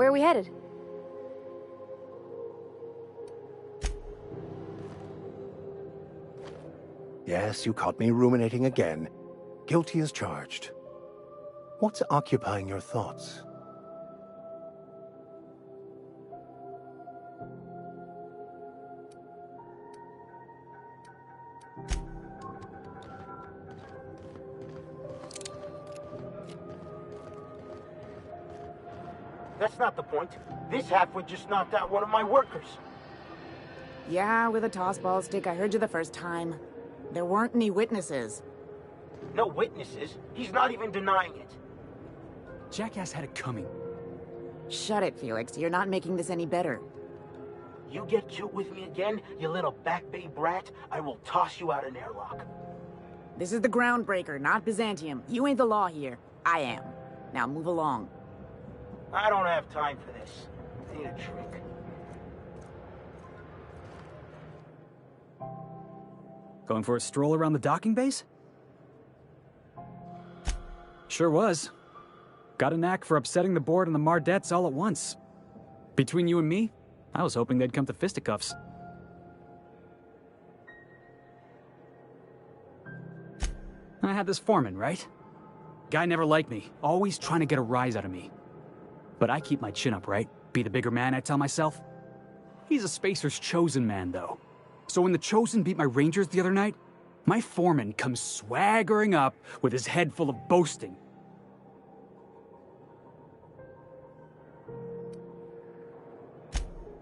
Where are we headed? Yes, you caught me ruminating again. Guilty as charged. What's occupying your thoughts? That's not the point. This halfwit just knocked out one of my workers. Yeah, with a toss-ball stick, I heard you the first time. There weren't any witnesses. No witnesses. He's not even denying it. Jackass had it coming. Shut it, Felix. You're not making this any better. You get cute with me again, you little Back Bay brat, I will toss you out an airlock. This is the Groundbreaker, not Byzantium. You ain't the law here. I am. Now move along. I don't have time for this. I need a drink. Going for a stroll around the docking base? Sure was. Got a knack for upsetting the board and the Mardettes all at once. Between you and me, I was hoping they'd come to fisticuffs. I had this foreman, right? Guy never liked me, always trying to get a rise out of me. But I keep my chin up, right? Be the bigger man, I tell myself. He's a Spacer's chosen man, though. So when the Chosen beat my Rangers the other night, my foreman comes swaggering up with his head full of boasting.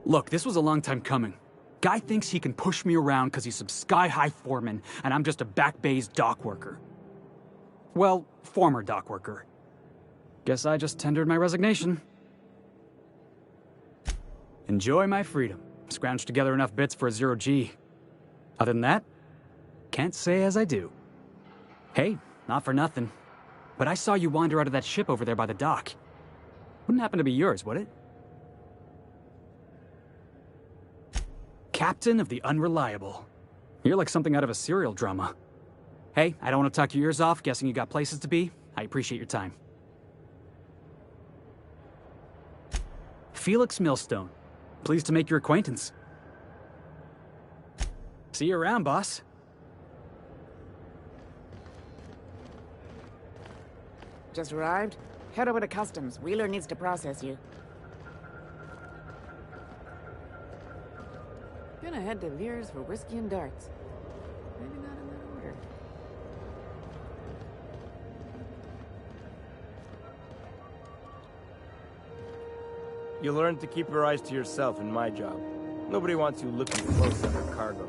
Look, this was a long time coming. Guy thinks he can push me around because he's some sky-high foreman, and I'm just a Back Bay's dock worker. Well, former dock worker. Guess I just tendered my resignation. Enjoy my freedom. Scrounged together enough bits for a 0G. Other than that, can't say as I do. Hey, not for nothing, but I saw you wander out of that ship over there by the dock. Wouldn't happen to be yours, would it? Captain of the Unreliable. You're like something out of a serial drama. Hey, I don't want to talk your ears off, guessing you got places to be. I appreciate your time. Felix Millstone. Pleased to make your acquaintance. See you around, boss. Just arrived? Head over to Customs. Wheeler needs to process you. Gonna head to Veers for whiskey and darts. Maybe not in that order. You learn to keep your eyes to yourself in my job. Nobody wants you looking close at their cargo.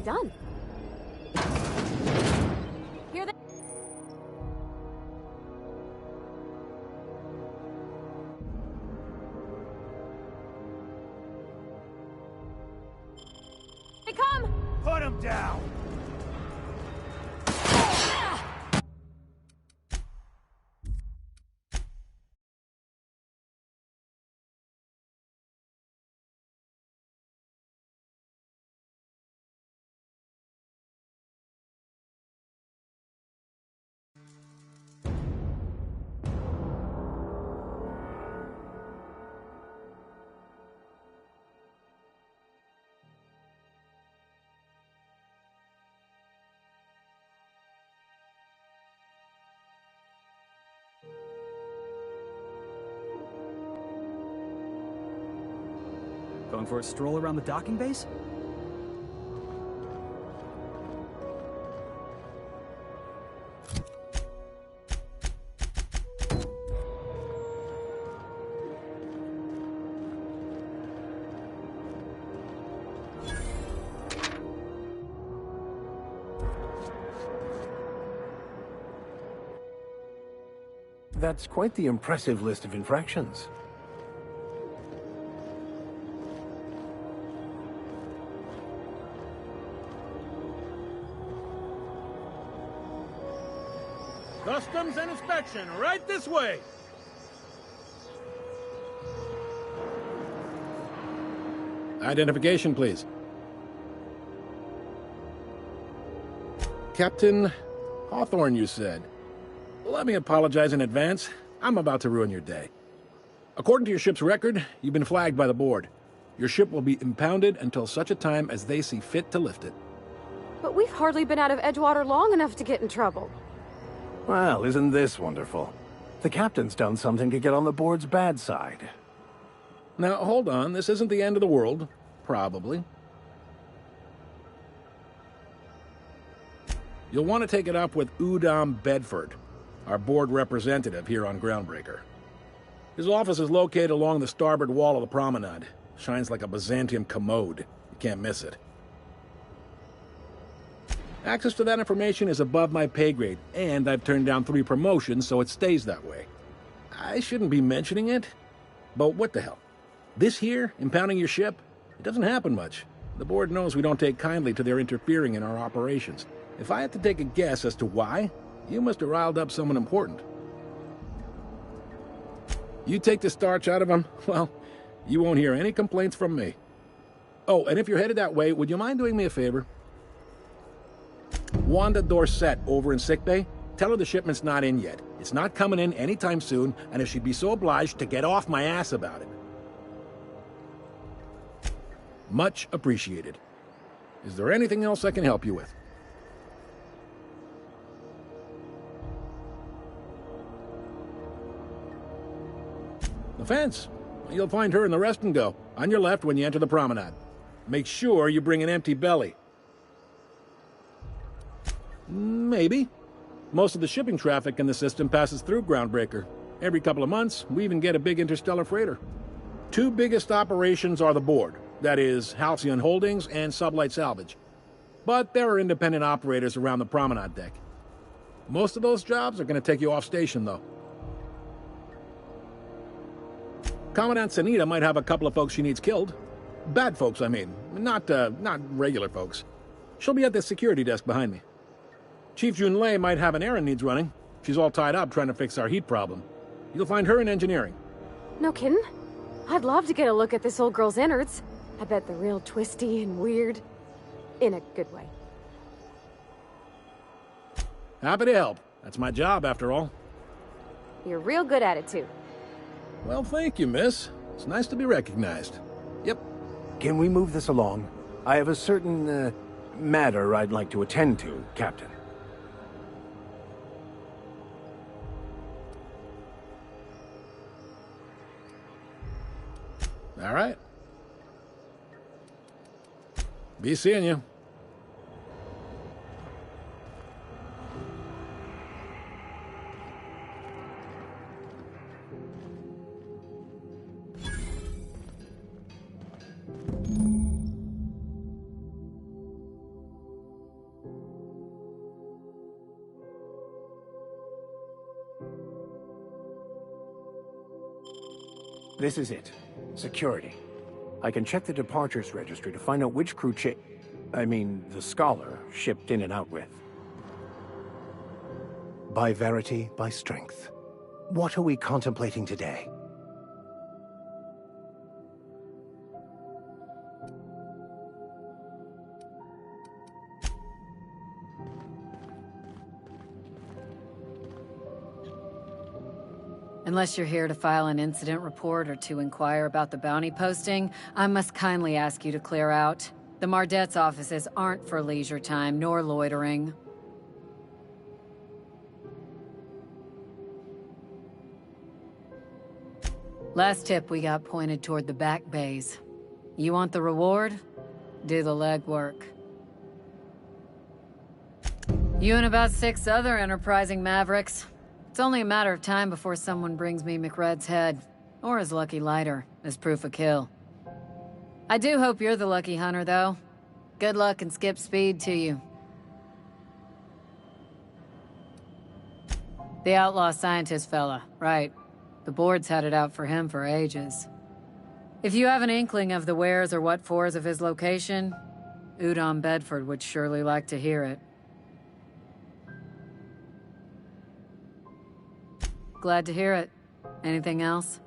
Done. Here they... Put him down! Going for a stroll around the docking base? That's quite the impressive list of infractions. Customs and inspection, right this way! Identification, please. Captain Hawthorne, you said. Let me apologize in advance. I'm about to ruin your day. According to your ship's record, you've been flagged by the board. Your ship will be impounded until such a time as they see fit to lift it. But we've hardly been out of Edgewater long enough to get in trouble. Well, isn't this wonderful? The captain's done something to get on the board's bad side. Now, hold on. This isn't the end of the world. Probably. You'll want to take it up with Udom Bedford, our board representative here on Groundbreaker. His office is located along the starboard wall of the promenade. Shines like a Byzantium commode. You can't miss it. Access to that information is above my pay grade, and I've turned down 3 promotions, so it stays that way. I shouldn't be mentioning it, but what the hell? This here, impounding your ship, it doesn't happen much. The board knows we don't take kindly to their interfering in our operations. If I had to take a guess as to why, you must have riled up someone important. You take the starch out of them, well, you won't hear any complaints from me. Oh, and if you're headed that way, would you mind doing me a favor? Wanda Dorset over in sickbay, tell her the shipment's not in yet. It's not coming in anytime soon, and if she'd be so obliged to get off my ass about it. Much appreciated. Is there anything else I can help you with? The fence. You'll find her in the rest and go, on your left when you enter the promenade. Make sure you bring an empty belly. Maybe. Most of the shipping traffic in the system passes through Groundbreaker. Every couple of months, we even get a big interstellar freighter. 2 biggest operations are the board. That is, Halcyon Holdings and Sublight Salvage. But there are independent operators around the promenade deck. Most of those jobs are going to take you off station, though. Commandant Sanita might have a couple of folks she needs killed. Bad folks, I mean. Not regular folks. She'll be at the security desk behind me. Chief Junlei might have an errand needs running. She's all tied up trying to fix our heat problem. You'll find her in engineering. No kidding? I'd love to get a look at this old girl's innards. I bet they're real twisty and weird. In a good way. Happy to help. That's my job, after all. You're real good at it, too. Well, thank you, miss. It's nice to be recognized. Yep. Can we move this along? I have a certain, matter I'd like to attend to, Captain. All right. Be seeing you. This is it. Security. I can check the departures registry to find out which crew I mean, the scholar shipped in and out with. By verity, by strength. What are we contemplating today? Unless you're here to file an incident report or to inquire about the bounty posting, I must kindly ask you to clear out. The Mardet's offices aren't for leisure time nor loitering. Last tip we got pointed toward the back bays. You want the reward? Do the legwork. You and about 6 other enterprising mavericks. It's only a matter of time before someone brings me McRed's head, or his lucky lighter, as proof of kill. I do hope you're the lucky hunter, though. Good luck and skip speed to you. The outlaw scientist fella, right. The board's had it out for him for ages. If you have an inkling of the wheres or what-fors of his location, Udon Bedford would surely like to hear it. Glad to hear it. Anything else?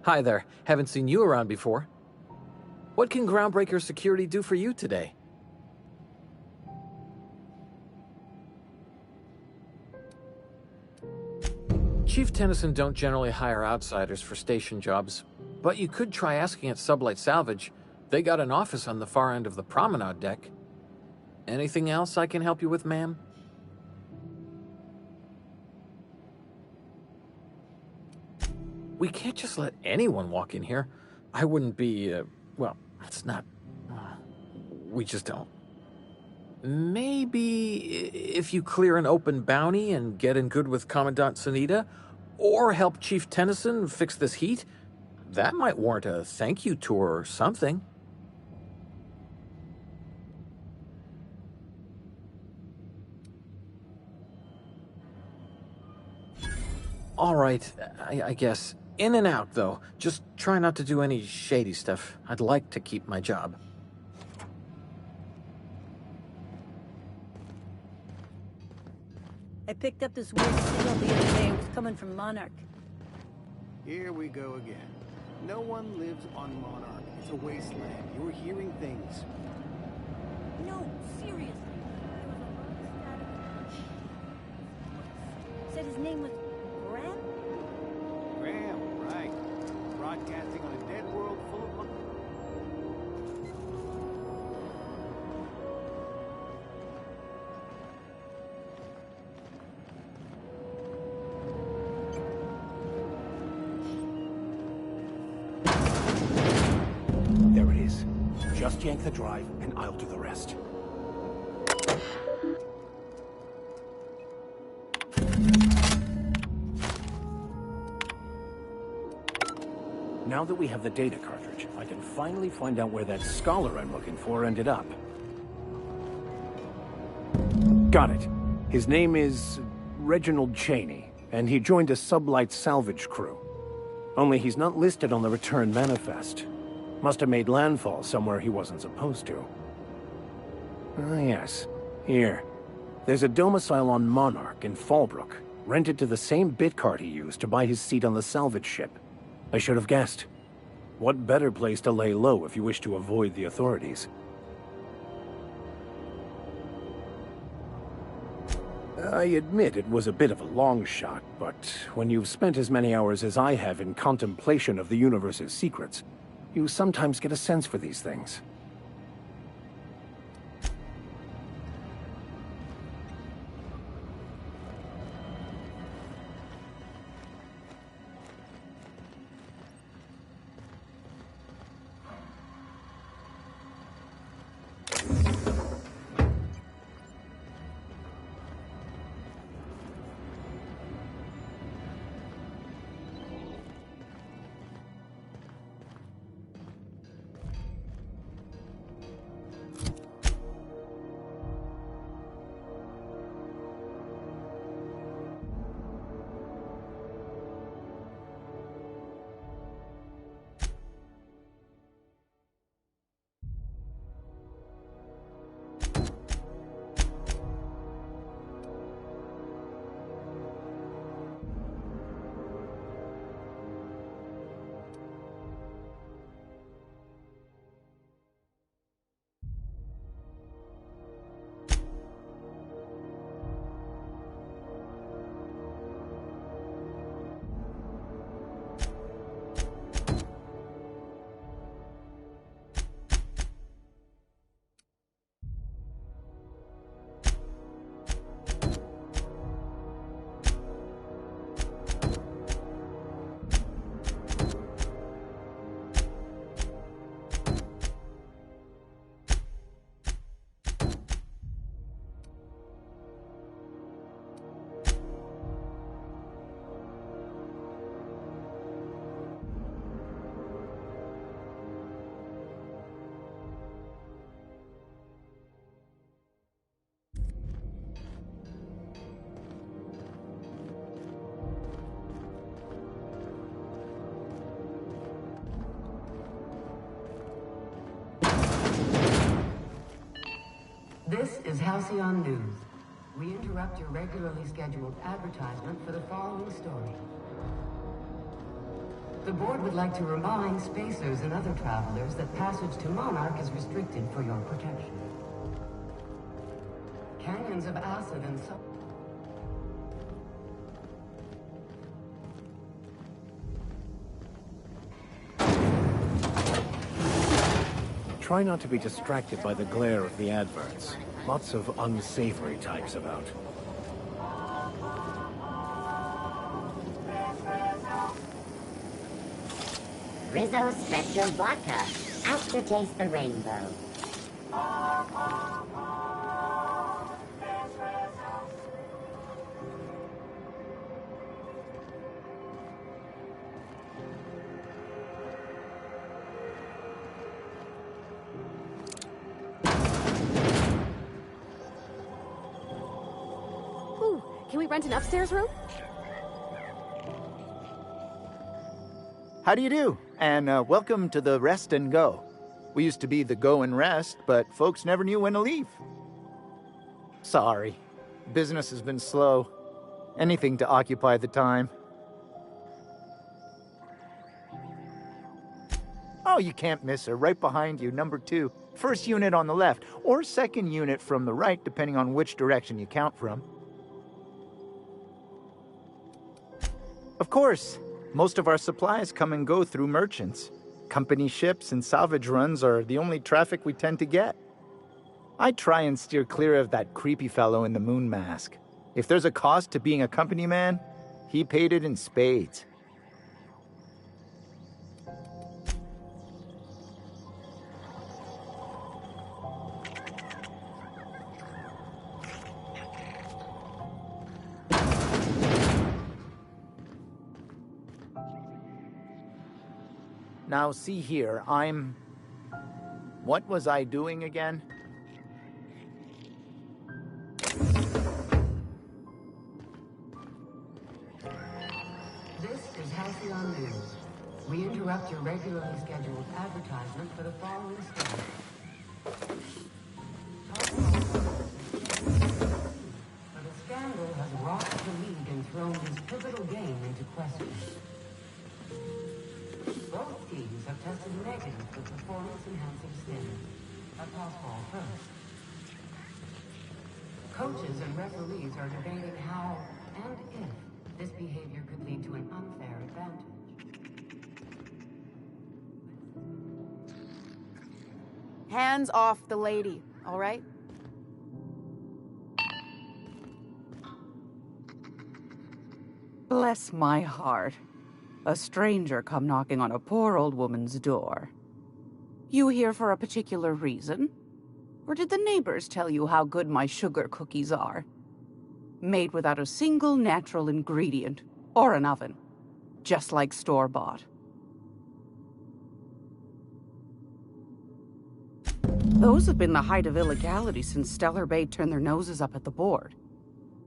Hi there. Haven't seen you around before. What can Groundbreaker Security do for you today? Chief Tennyson don't generally hire outsiders for station jobs, but you could try asking at Sublight Salvage. They got an office on the far end of the promenade deck. Anything else I can help you with, ma'am? We can't just let anyone walk in here. I wouldn't be, well, it's not... we just don't. Maybe if you clear an open bounty and get in good with Commandant Sunita, or help Chief Tennyson fix this heat, that might warrant a thank you tour or something. All right, I guess. In and out, though. Just try not to do any shady stuff. I'd like to keep my job. I picked up this weird signal the other day. It was coming from Monarch. Here we go again. No one lives on Monarch. It's a wasteland. You're hearing things. No, seriously. Said his name was Graham? Graham, right. Broadcasting on a dead world full of... There it is. Just yank the drive, and I'll do the rest. Now that we have the data cartridge, I can finally find out where that scholar I'm looking for ended up. Got it. His name is Reginald Cheney, and he joined a Sublight salvage crew. Only he's not listed on the return manifest. Must have made landfall somewhere he wasn't supposed to. Ah, yes. Here. There's a domicile on Monarch in Fallbrook, rented to the same bit card he used to buy his seat on the salvage ship. I should have guessed. What better place to lay low if you wish to avoid the authorities? I admit it was a bit of a long shot, but when you've spent as many hours as I have in contemplation of the universe's secrets, you sometimes get a sense for these things. This is Halcyon News. We interrupt your regularly scheduled advertisement for the following story. The board would like to remind spacers and other travelers that passage to Monarch is restricted for your protection. Canyons of acid and Try not to be distracted by the glare of the adverts. Lots of unsavory types about. Rizzo Spectrum Vodka. Aftertaste the rainbow. Ooh, can we rent an upstairs room? How do you do? And welcome to the Rest and Go. We used to be the Go and Rest, but folks never knew when to leave. Sorry. Business has been slow. Anything to occupy the time. Oh, you can't miss her. Right behind you, number 2. First unit on the left, or second unit from the right, depending on which direction you count from. Of course. Most of our supplies come and go through merchants. Company ships and salvage runs are the only traffic we tend to get. I try and steer clear of that creepy fellow in the moon mask. If there's a cost to being a company man, he paid it in spades. Now, see here, What was I doing again? This is Halcyon News. We interrupt your regularly scheduled advertisement for the following story. But a scandal has rocked the league and thrown his pivotal game into question. Both teams have tested negative for performance-enhancing stimulants. A tossball first. Coaches and referees are debating how and if this behavior could lead to an unfair advantage. Hands off the lady, all right? Bless my heart. A stranger come knocking on a poor old woman's door. You here for a particular reason? Or did the neighbors tell you how good my sugar cookies are? Made without a single natural ingredient, or an oven. Just like store-bought. Those have been the height of illegality since Stellar Bay turned their noses up at the board.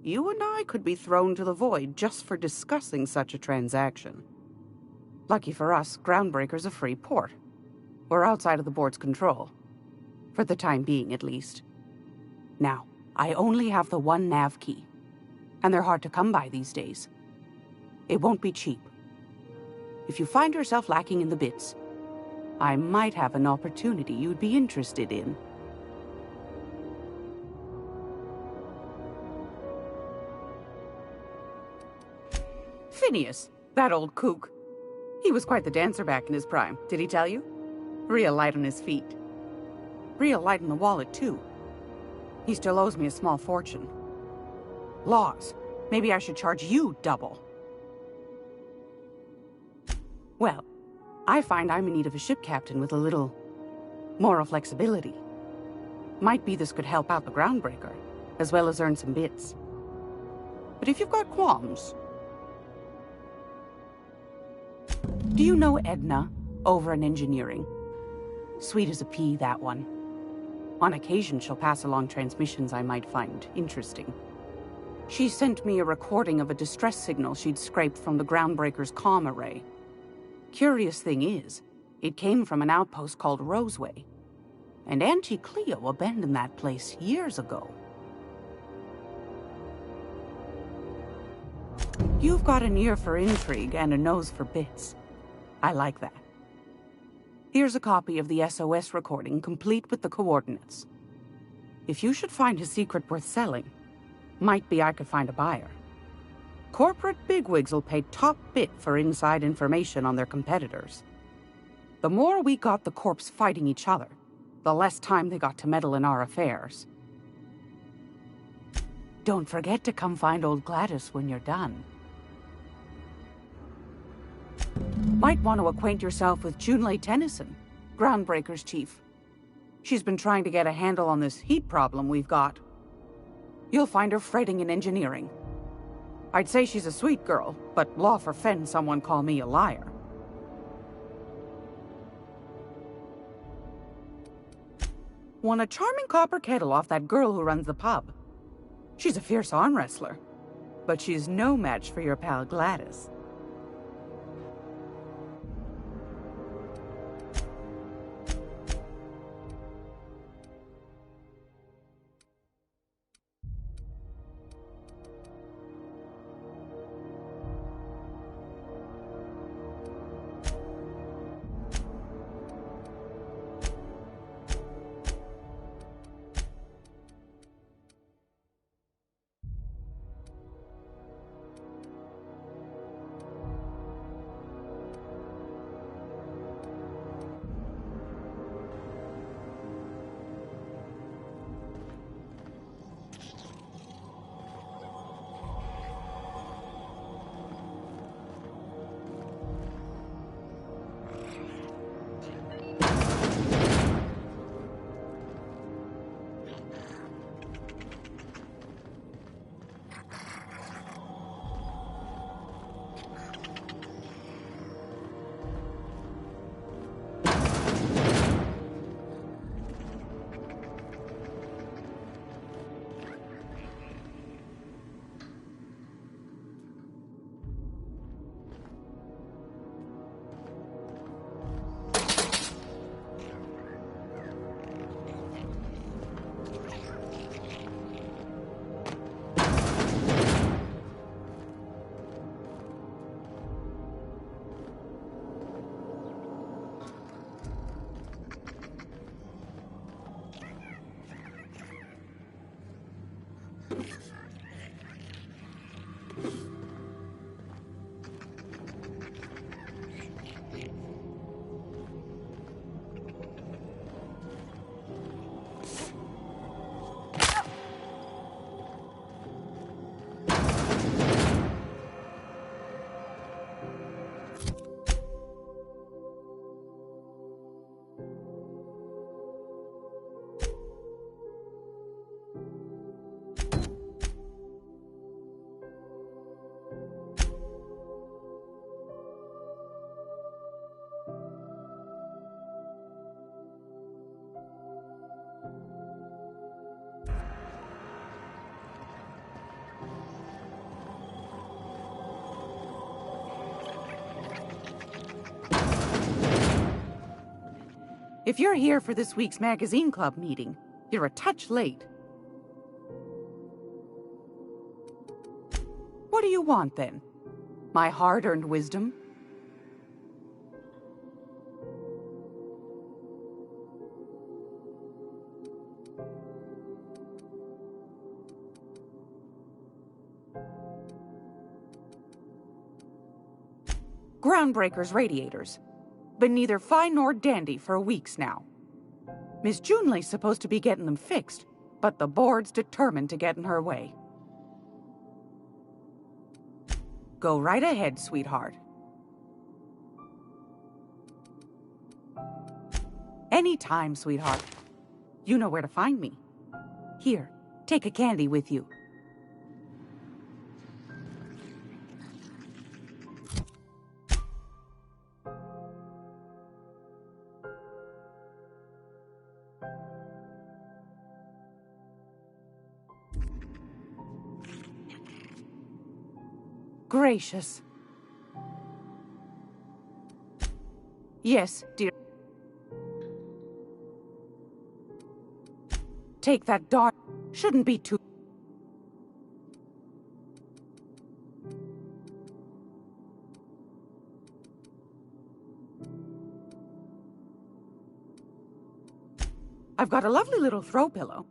You and I could be thrown to the void just for discussing such a transaction. Lucky for us, Groundbreaker's a free port. We're outside of the board's control. For the time being, at least. Now, I only have the one nav key. And they're hard to come by these days. It won't be cheap. If you find yourself lacking in the bits, I might have an opportunity you'd be interested in. Phineas, that old kook. He was quite the dancer back in his prime, did he tell you? Real light on his feet. Real light in the wallet, too. He still owes me a small fortune. Laws. Maybe I should charge you double. Well, I find I'm in need of a ship captain with a little moral flexibility. Might be this could help out the Groundbreaker, as well as earn some bits. But if you've got qualms... Do you know Edna, over in engineering? Sweet as a pea, that one. On occasion, she'll pass along transmissions I might find interesting. She sent me a recording of a distress signal she'd scraped from the Groundbreaker's comm array. Curious thing is, it came from an outpost called Roseway. And Auntie Cleo abandoned that place years ago. You've got an ear for intrigue and a nose for bits. I like that. Here's a copy of the SOS recording, complete with the coordinates. If you should find his secret worth selling, might be I could find a buyer. Corporate bigwigs will pay top bit for inside information on their competitors. The more we got the corps fighting each other, the less time they got to meddle in our affairs. Don't forget to come find old Gladys when you're done. Might want to acquaint yourself with Junlei Tennyson, Groundbreaker's chief. She's been trying to get a handle on this heat problem we've got. You'll find her fretting in engineering. I'd say she's a sweet girl, but law forfend someone call me a liar. Won a charming copper kettle off that girl who runs the pub. She's a fierce arm wrestler, but she's no match for your pal Gladys. If you're here for this week's magazine club meeting, you're a touch late. What do you want, then? My hard-earned wisdom? Groundbreaker's radiators. Been neither fine nor dandy for weeks now. Miss Junlei's supposed to be getting them fixed, but the board's determined to get in her way. Go right ahead, sweetheart. Anytime, sweetheart. You know where to find me. Here, take a candy with you. Gracious. Yes, dear. Take that dart. Shouldn't be too... I've got a lovely little throw pillow.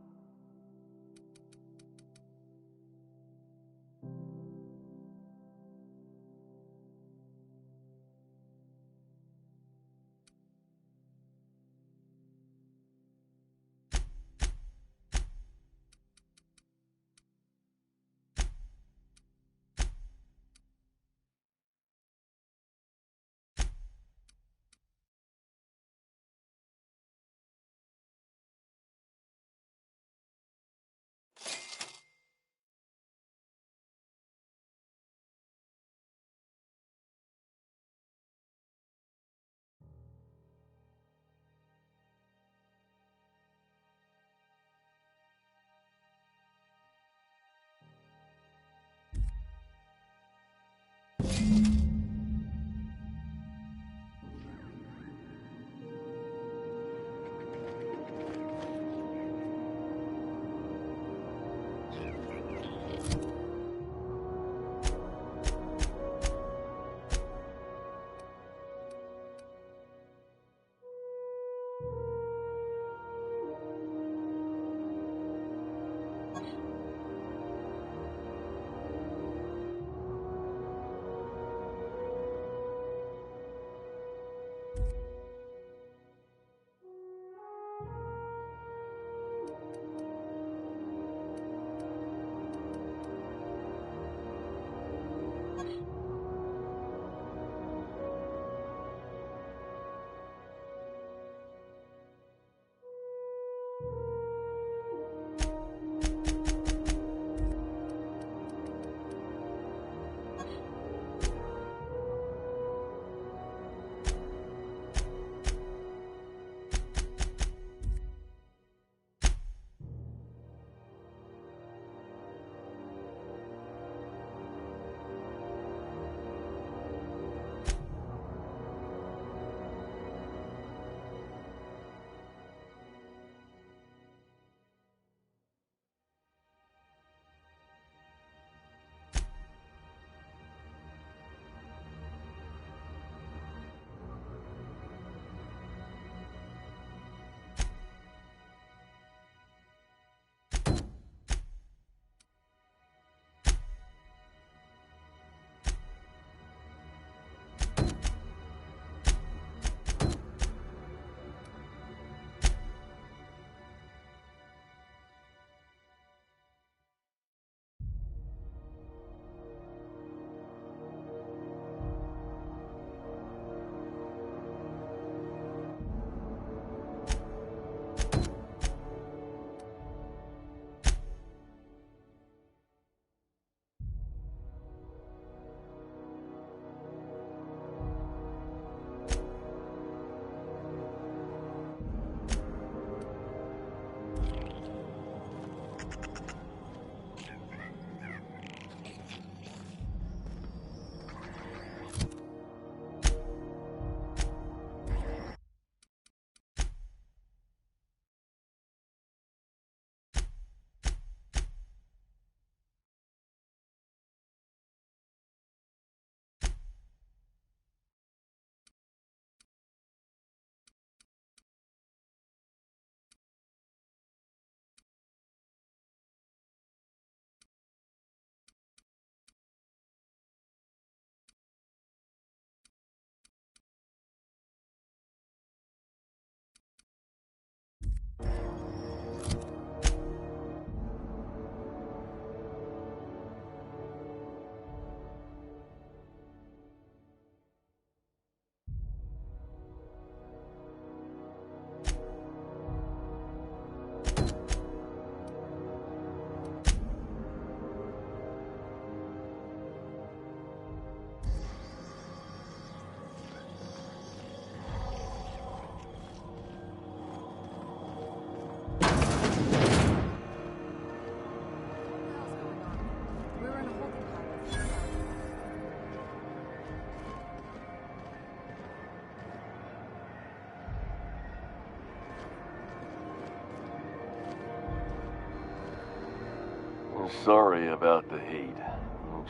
Sorry about the heat.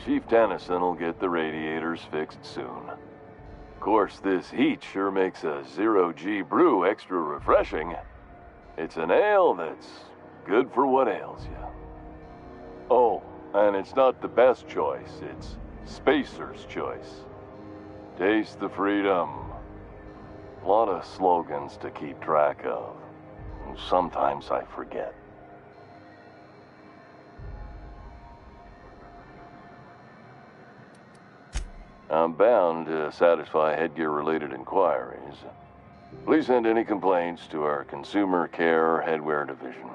Chief Tennyson will get the radiators fixed soon. Of course, this heat sure makes a zero-G brew extra refreshing. It's an ale that's good for what ails you. Oh, and it's not the best choice, it's Spacer's choice. Taste the freedom. A lot of slogans to keep track of. Sometimes I forget. I'm bound to satisfy headgear-related inquiries. Please send any complaints to our Consumer Care Headwear Division.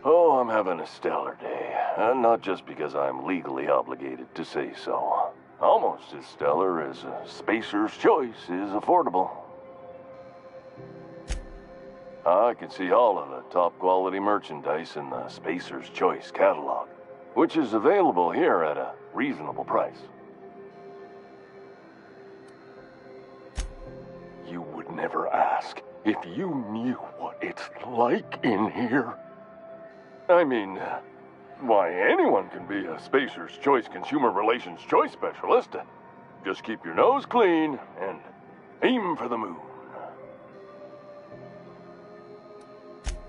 Oh, I'm having a stellar day. Not just because I'm legally obligated to say so. Almost as stellar as Spacer's Choice is affordable. I can see all of the top-quality merchandise in the Spacer's Choice catalog, which is available here at a reasonable price. You would never ask if you knew what it's like in here. I mean, why, anyone can be a Spacer's Choice Consumer Relations Choice Specialist. Just keep your nose clean and aim for the moon.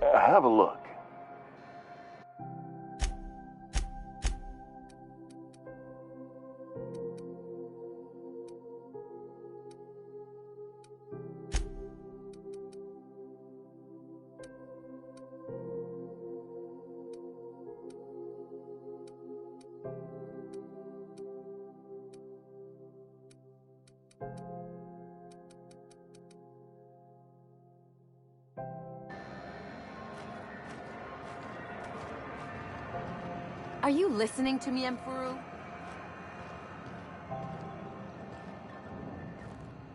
Have a look. Are you listening to me, Emperor?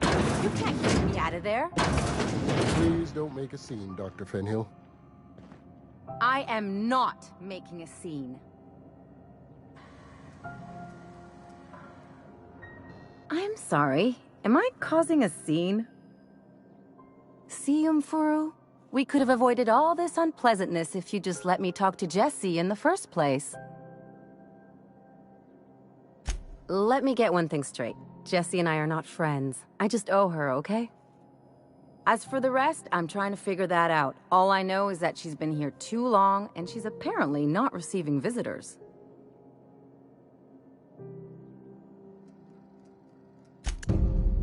You can't get me out of there. Please don't make a scene, Dr. Fenhill. I am not making a scene. I'm sorry. Am I causing a scene? See, Emperor? We could have avoided all this unpleasantness if you just let me talk to Jessie in the first place. Let me get one thing straight. Jessie and I are not friends. I just owe her, okay? As for the rest, I'm trying to figure that out. All I know is that she's been here too long, and she's apparently not receiving visitors.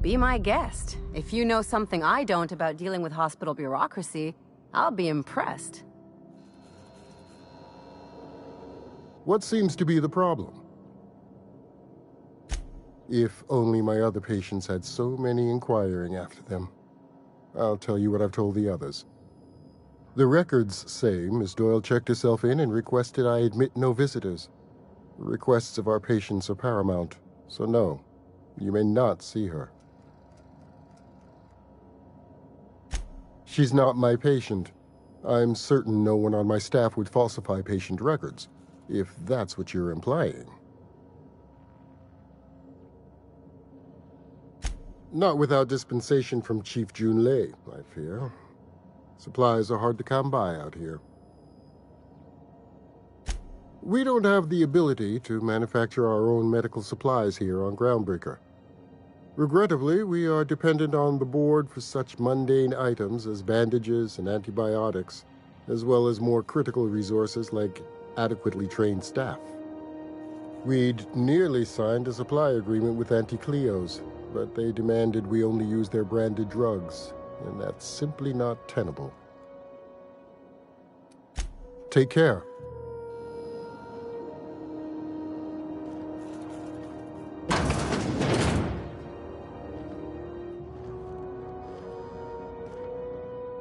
Be my guest. If you know something I don't about dealing with hospital bureaucracy, I'll be impressed. What seems to be the problem? If only my other patients had so many inquiring after them. I'll tell you what I've told the others. The records say Miss Doyle checked herself in and requested I admit no visitors. The requests of our patients are paramount, so no, you may not see her. She's not my patient. I'm certain no one on my staff would falsify patient records, if that's what you're implying. Not without dispensation from Chief Junlei, I fear. Supplies are hard to come by out here. We don't have the ability to manufacture our own medical supplies here on Groundbreaker. Regrettably, we are dependent on the board for such mundane items as bandages and antibiotics, as well as more critical resources like adequately trained staff. We'd nearly signed a supply agreement with Anti-Cleos, but they demanded we only use their branded drugs, and that's simply not tenable. Take care.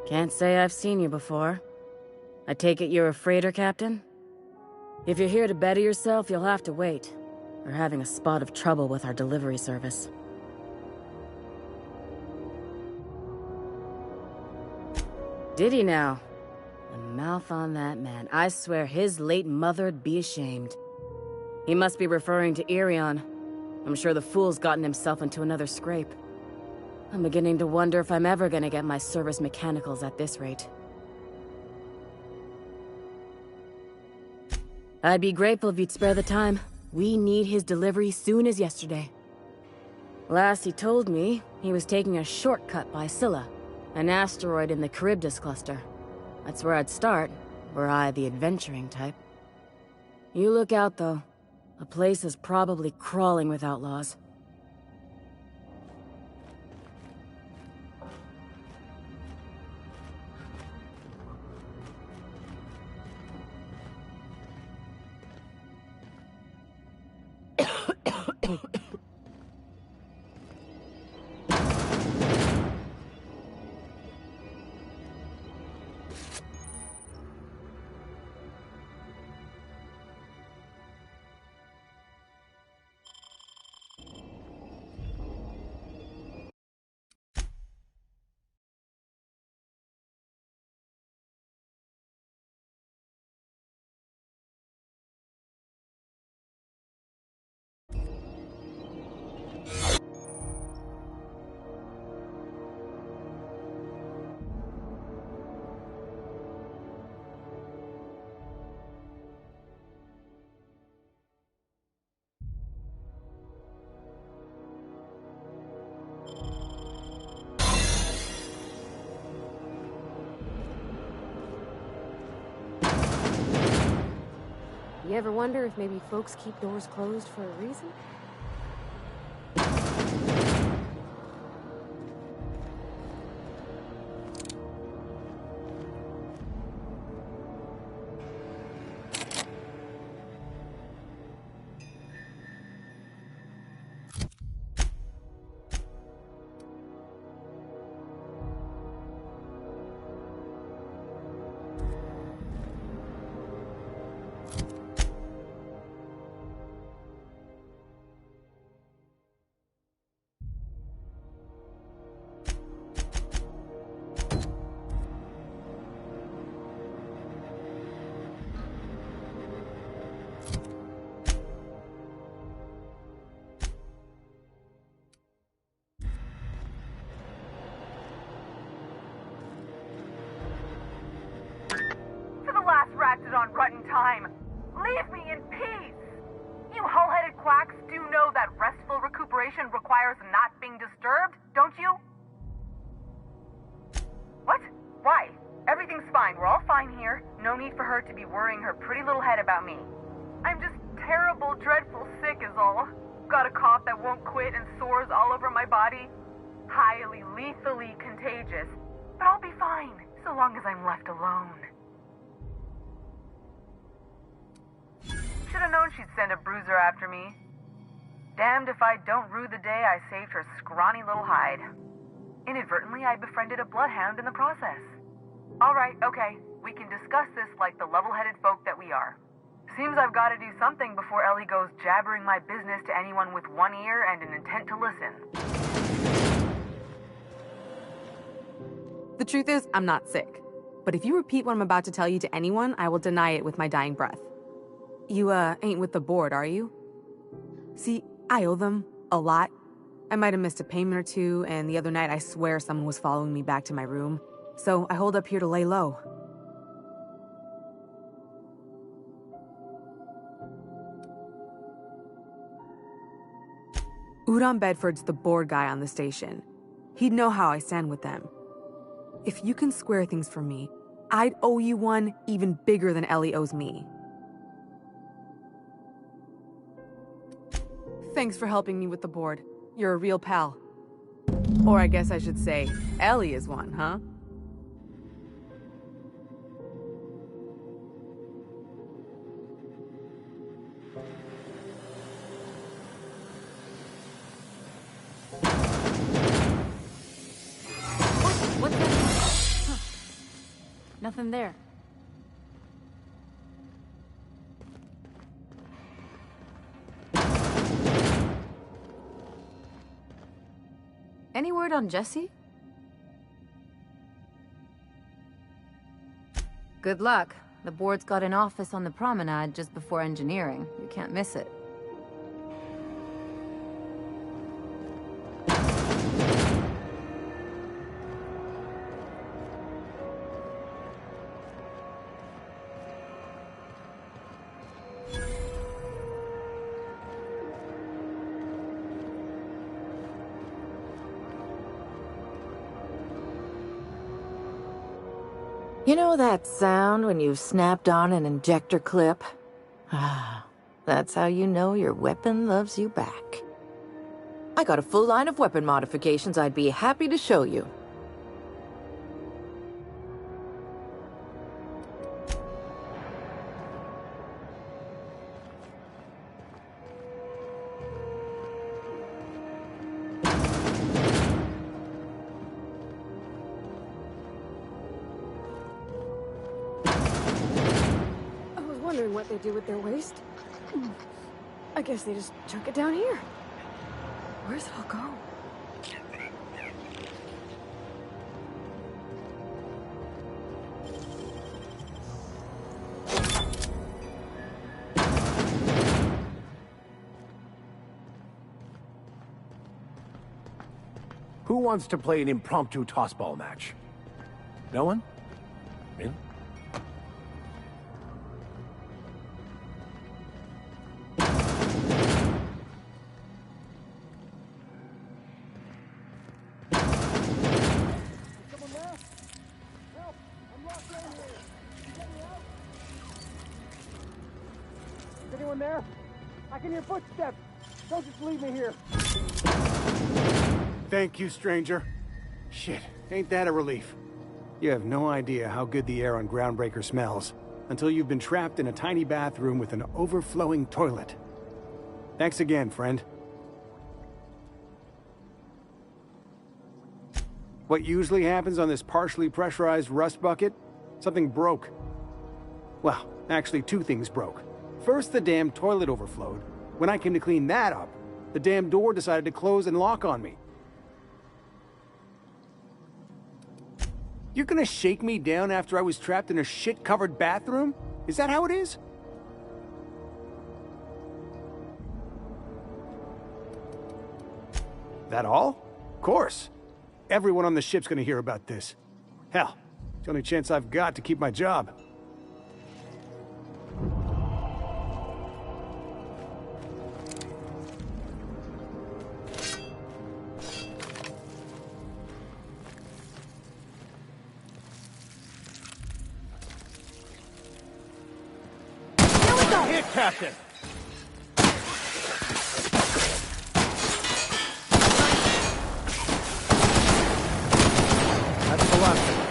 Can't say I've seen you before. I take it you're a freighter captain? If you're here to better yourself, you'll have to wait. We're having a spot of trouble with our delivery service. Did he now? The mouth on that man. I swear his late mother'd be ashamed. He must be referring to Irion. I'm sure the fool's gotten himself into another scrape. I'm beginning to wonder if I'm ever gonna get my service mechanicals at this rate. I'd be grateful if you'd spare the time. We need his delivery soon as yesterday. Last he told me, he was taking a shortcut by Scylla, an asteroid in the Charybdis cluster. That's where I'd start, were I the adventuring type. You look out, though. The place is probably crawling with outlaws. You ever wonder if maybe folks keep doors closed for a reason? On rotten time. Leave me in peace! You hull-headed quacks do know that restful recuperation requires not being disturbed, don't you? What? Why? Everything's fine. We're all fine here. No need for her to be worrying her pretty little head about me. I'm just terrible, dreadful sick is all. Got a cough that won't quit and sores all over my body. Highly, lethally contagious. But I'll be fine, so long as I'm left alone. Should've known she'd send a bruiser after me. Damned if I don't rue the day I saved her scrawny little hide. Inadvertently, I befriended a bloodhound in the process. Alright, okay, we can discuss this like the level-headed folk that we are. Seems I've got to do something before Ellie goes jabbering my business to anyone with one ear and an intent to listen. The truth is, I'm not sick. But if you repeat what I'm about to tell you to anyone, I will deny it with my dying breath. You, ain't with the board, are you? See, I owe them a lot. I might have missed a payment or two, and the other night I swear someone was following me back to my room. So I hold up here to lay low. Udon Bedford's the board guy on the station. He'd know how I stand with them. If you can square things for me, I'd owe you one even bigger than Ellie owes me. Thanks for helping me with the board. You're a real pal. Or I guess I should say, Ellie is one, huh? What's that? Huh. Nothing there. Any word on Jesse? Good luck. The board's got an office on the promenade just before engineering. You can't miss it. You know that sound when you've snapped on an injector clip? Ah, that's how you know your weapon loves you back. I got a full line of weapon modifications I'd be happy to show you. I was wondering what they do with their waste. I guess they just chuck it down here. Where's it all go? Who wants to play an impromptu tossball match? No one? Really? Is anyone there? I can hear footsteps. Don't just leave me here. Thank you, stranger. Shit, ain't that a relief? You have no idea how good the air on Groundbreaker smells until you've been trapped in a tiny bathroom with an overflowing toilet. Thanks again, friend. What usually happens on this partially pressurized rust bucket? Something broke. Well, actually 2 things broke. First, the damn toilet overflowed. When I came to clean that up, the damn door decided to close and lock on me. You're gonna shake me down after I was trapped in a shit-covered bathroom? Is that how it is? That all? Of course. Everyone on the ship's gonna hear about this. Hell, it's the only chance I've got to keep my job. Hit, Captain! That's the last one.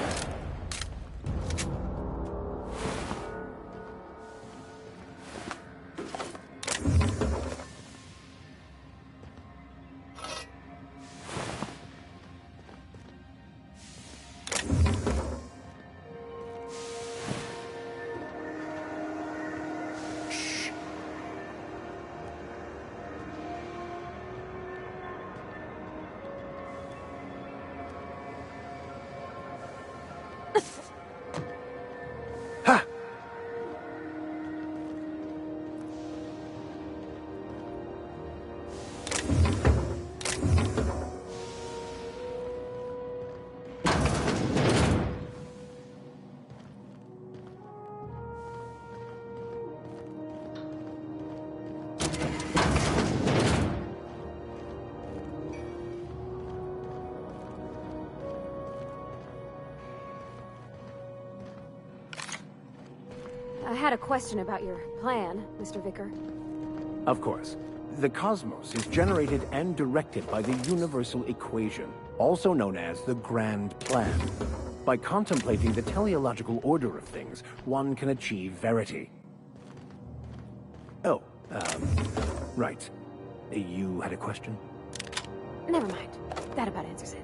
I had a question about your plan, Mr. Vicker. Of course. The cosmos is generated and directed by the universal equation, also known as the Grand Plan. By contemplating the teleological order of things, one can achieve verity. Oh, right. You had a question? Never mind. That about answers it.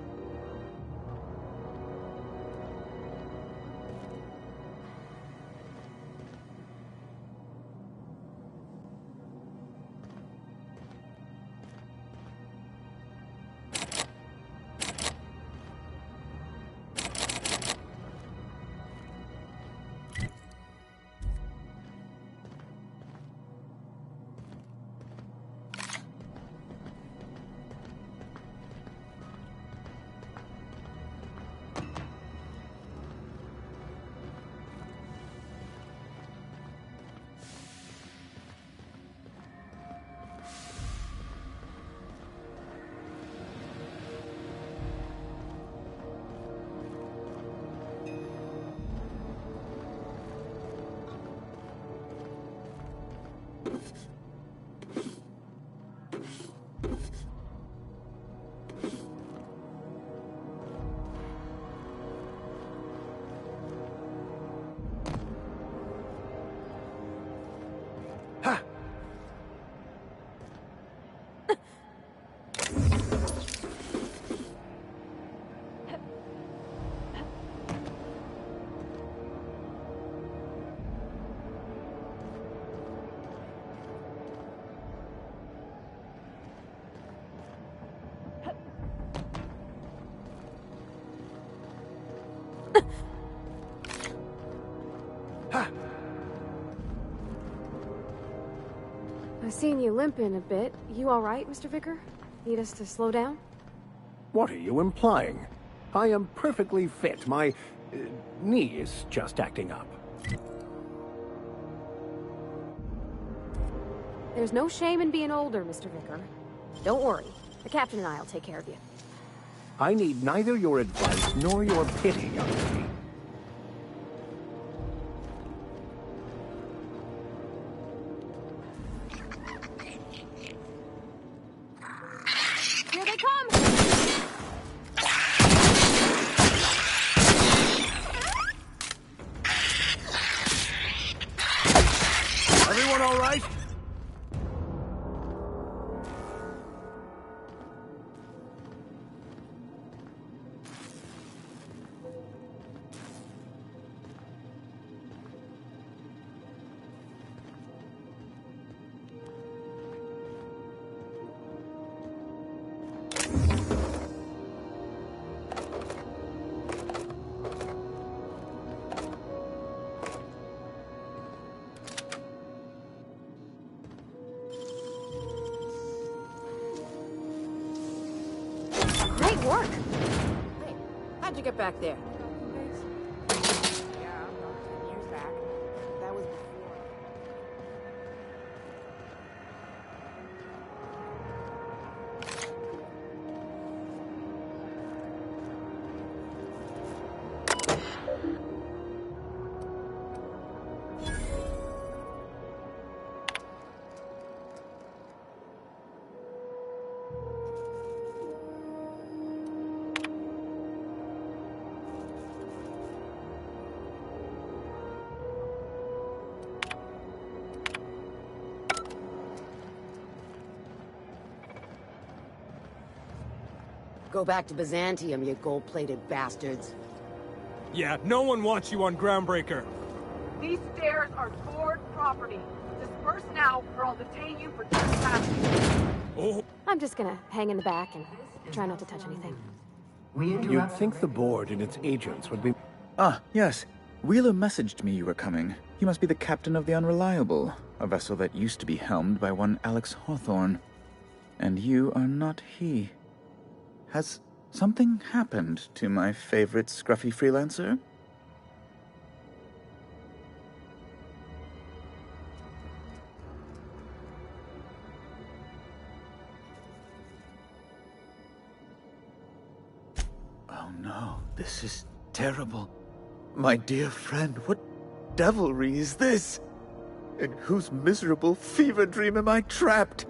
I've seen you limping a bit. You all right, Mr. Vicker? Need us to slow down? What are you implying? I am perfectly fit. My knee is just acting up. There's no shame in being older, Mr. Vicker. Don't worry. The captain and I'll take care of you. I need neither your advice nor your pity, young lady. Here they come! Everyone all right? Great work! Hey, how'd you get back there? Yeah, about 10 years back. That was before. Go back to Byzantium, you gold-plated bastards. Yeah, no one wants you on Groundbreaker. These stairs are board property. Disperse now, or I'll detain you for trespassing. Oh. I'm just gonna hang in the back and try not to touch anything. You'd think the board and its agents would be... Ah, yes. Wheeler messaged me you were coming. You must be the captain of the Unreliable, a vessel that used to be helmed by one Alex Hawthorne. And you are not he. Has something happened to my favorite scruffy freelancer? Oh no, this is terrible. My dear friend, what devilry is this? In whose miserable fever dream am I trapped?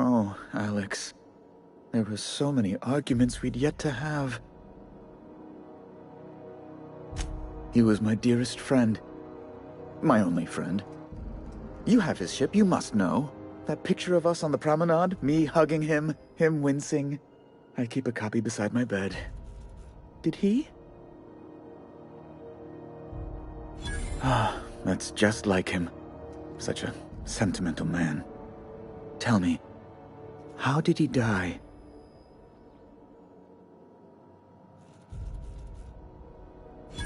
Oh, Alex. There were so many arguments we'd yet to have. He was my dearest friend. My only friend. You have his ship, you must know. That picture of us on the promenade, me hugging him, him wincing. I keep a copy beside my bed. Did he? Ah, that's just like him. Such a sentimental man. Tell me, how did he die?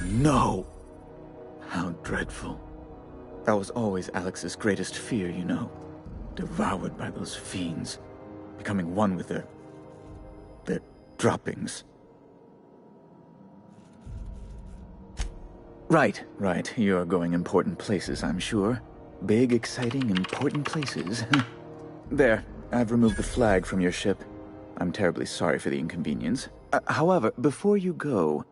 No! How dreadful. That was always Alex's greatest fear, you know. Devoured by those fiends. Becoming one with their droppings. Right. You're going important places, I'm sure. Big, exciting, important places. There. I've removed the flag from your ship. I'm terribly sorry for the inconvenience. However, before you go,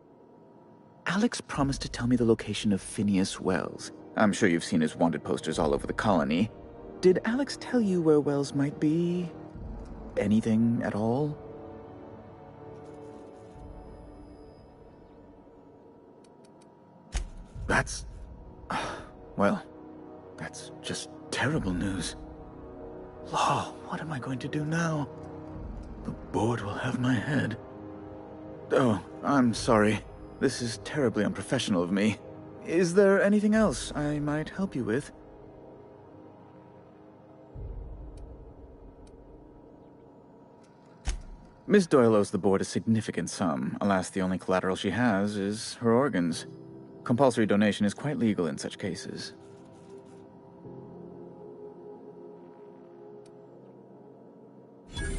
Alex promised to tell me the location of Phineas Wells. I'm sure you've seen his wanted posters all over the colony. Did Alex tell you where Wells might be? Anything at all? That's... well, that's just terrible news. Law, what am I going to do now? The board will have my head. Oh, I'm sorry. This is terribly unprofessional of me. Is there anything else I might help you with? Miss Doyle owes the board a significant sum. Alas, the only collateral she has is her organs. Compulsory donation is quite legal in such cases.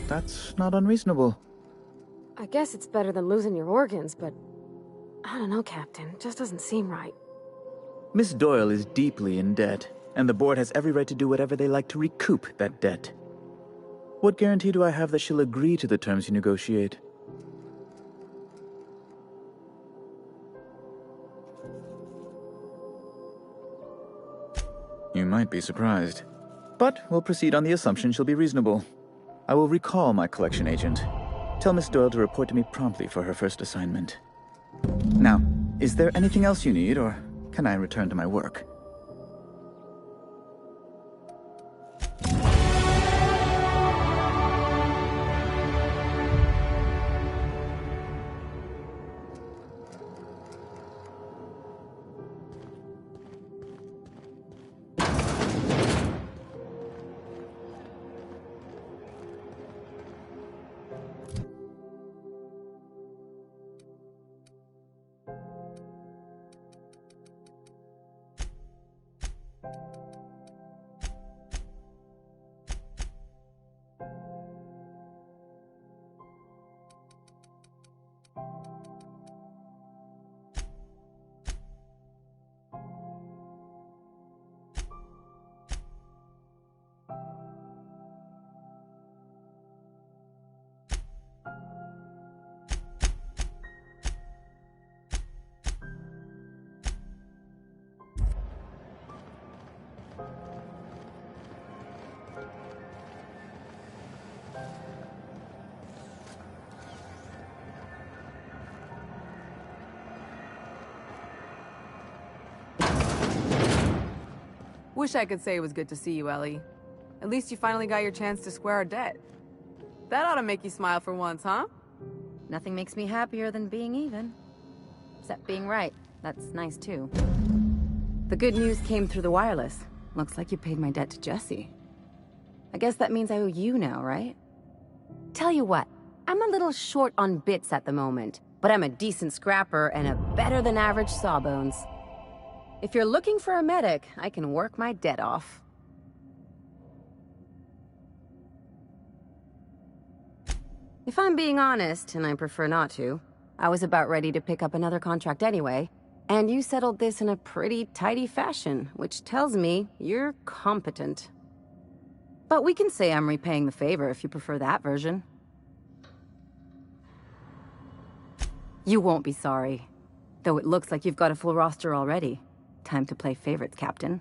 That's not unreasonable. I guess it's better than losing your organs, but I don't know, Captain. It just doesn't seem right. Miss Doyle is deeply in debt, and the board has every right to do whatever they like to recoup that debt. What guarantee do I have that she'll agree to the terms you negotiate? You might be surprised. But we'll proceed on the assumption she'll be reasonable. I will recall my collection agent. Tell Miss Doyle to report to me promptly for her first assignment. Now, is there anything else you need, or can I return to my work? Wish I could say it was good to see you, Ellie. At least you finally got your chance to square our debt. That ought to make you smile for once, huh? Nothing makes me happier than being even. Except being right. That's nice, too. The good news came through the wireless. Looks like you paid my debt to Jesse. I guess that means I owe you now, right? Tell you what, I'm a little short on bits at the moment, but I'm a decent scrapper and a better-than-average sawbones. If you're looking for a medic, I can work my debt off. If I'm being honest, and I prefer not to, I was about ready to pick up another contract anyway, and you settled this in a pretty tidy fashion, which tells me you're competent. But we can say I'm repaying the favor if you prefer that version. You won't be sorry. Though it looks like you've got a full roster already. Time to play favorites, Captain.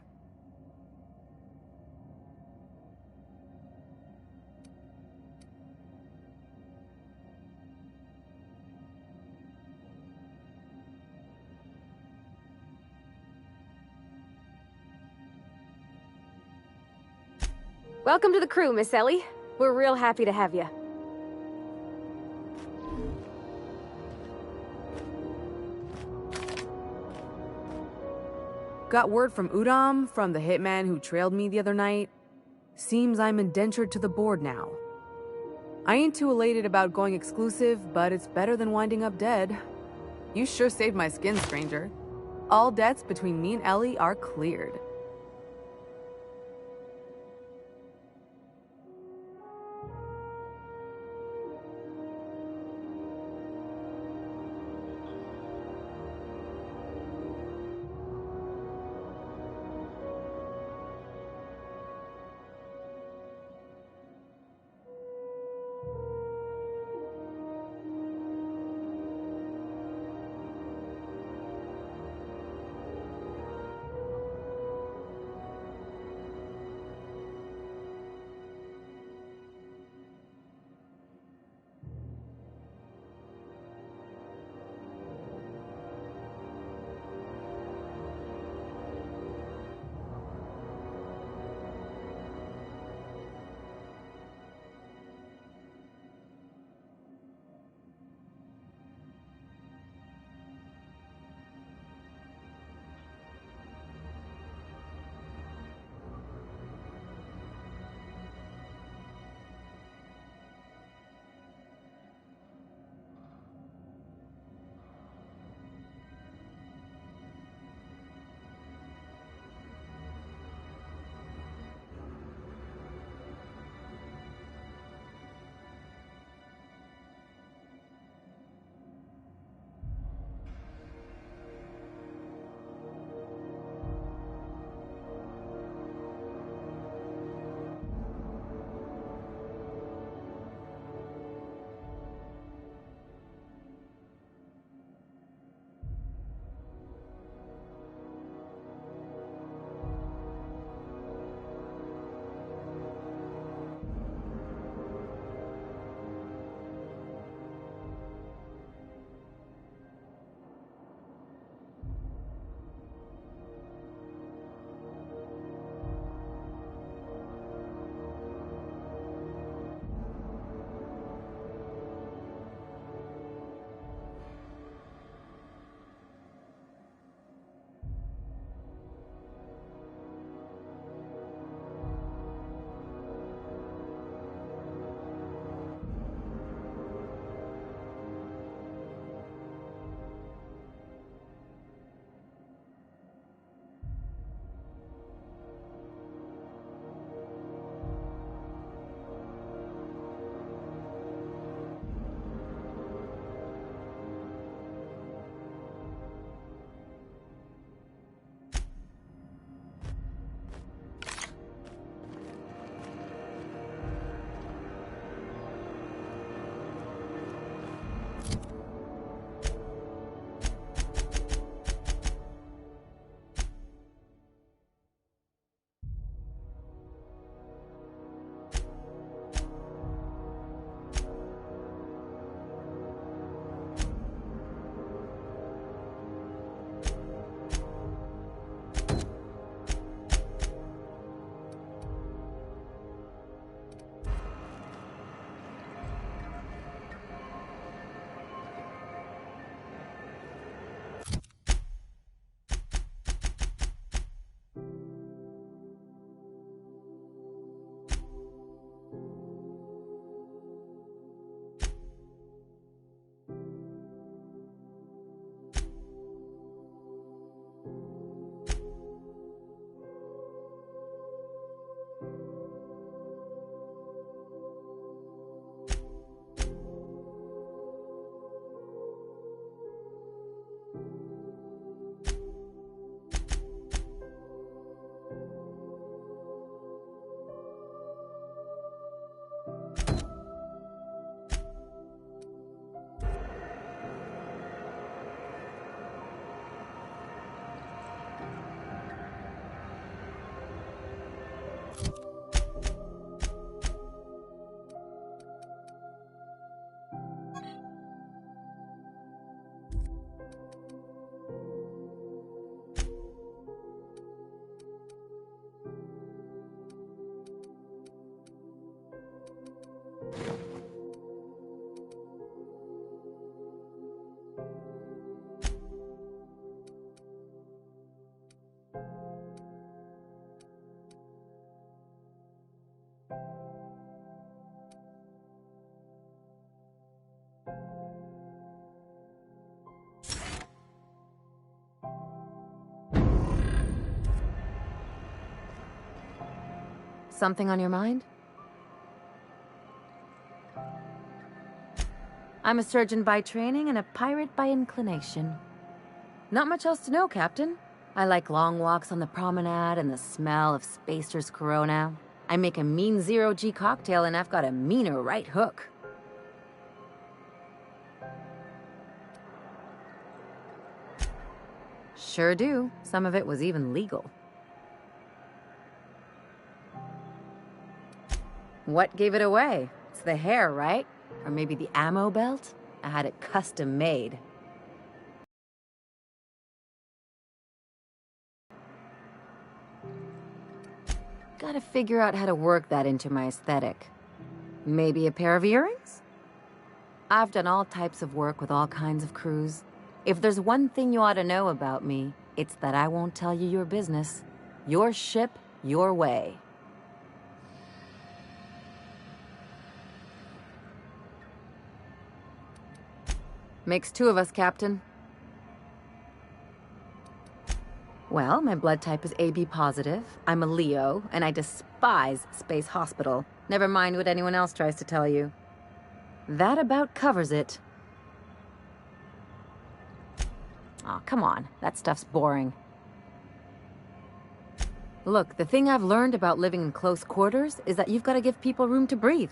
Welcome to the crew, Miss Ellie. We're real happy to have you. Got word from Udom, from the hitman who trailed me the other night. Seems I'm indentured to the board now. I ain't too elated about going exclusive, but it's better than winding up dead. You sure saved my skin, stranger. All debts between me and Ellie are cleared. Something on your mind? I'm a surgeon by training and a pirate by inclination. Not much else to know, Captain. I like long walks on the promenade and the smell of Spacer's Corona. I make a mean zero-G cocktail and I've got a meaner right hook. Sure do. Some of it was even legal. What gave it away? It's the hair, right? Or maybe the ammo belt? I had it custom made. Gotta figure out how to work that into my aesthetic. Maybe a pair of earrings? I've done all types of work with all kinds of crews. If there's one thing you ought to know about me, it's that I won't tell you your business. Your ship, your way. Makes two of us, Captain. Well, my blood type is AB positive. I'm a Leo, and I despise Space Hospital. Never mind what anyone else tries to tell you. That about covers it. Aw, come on. That stuff's boring. Look, the thing I've learned about living in close quarters is that you've got to give people room to breathe.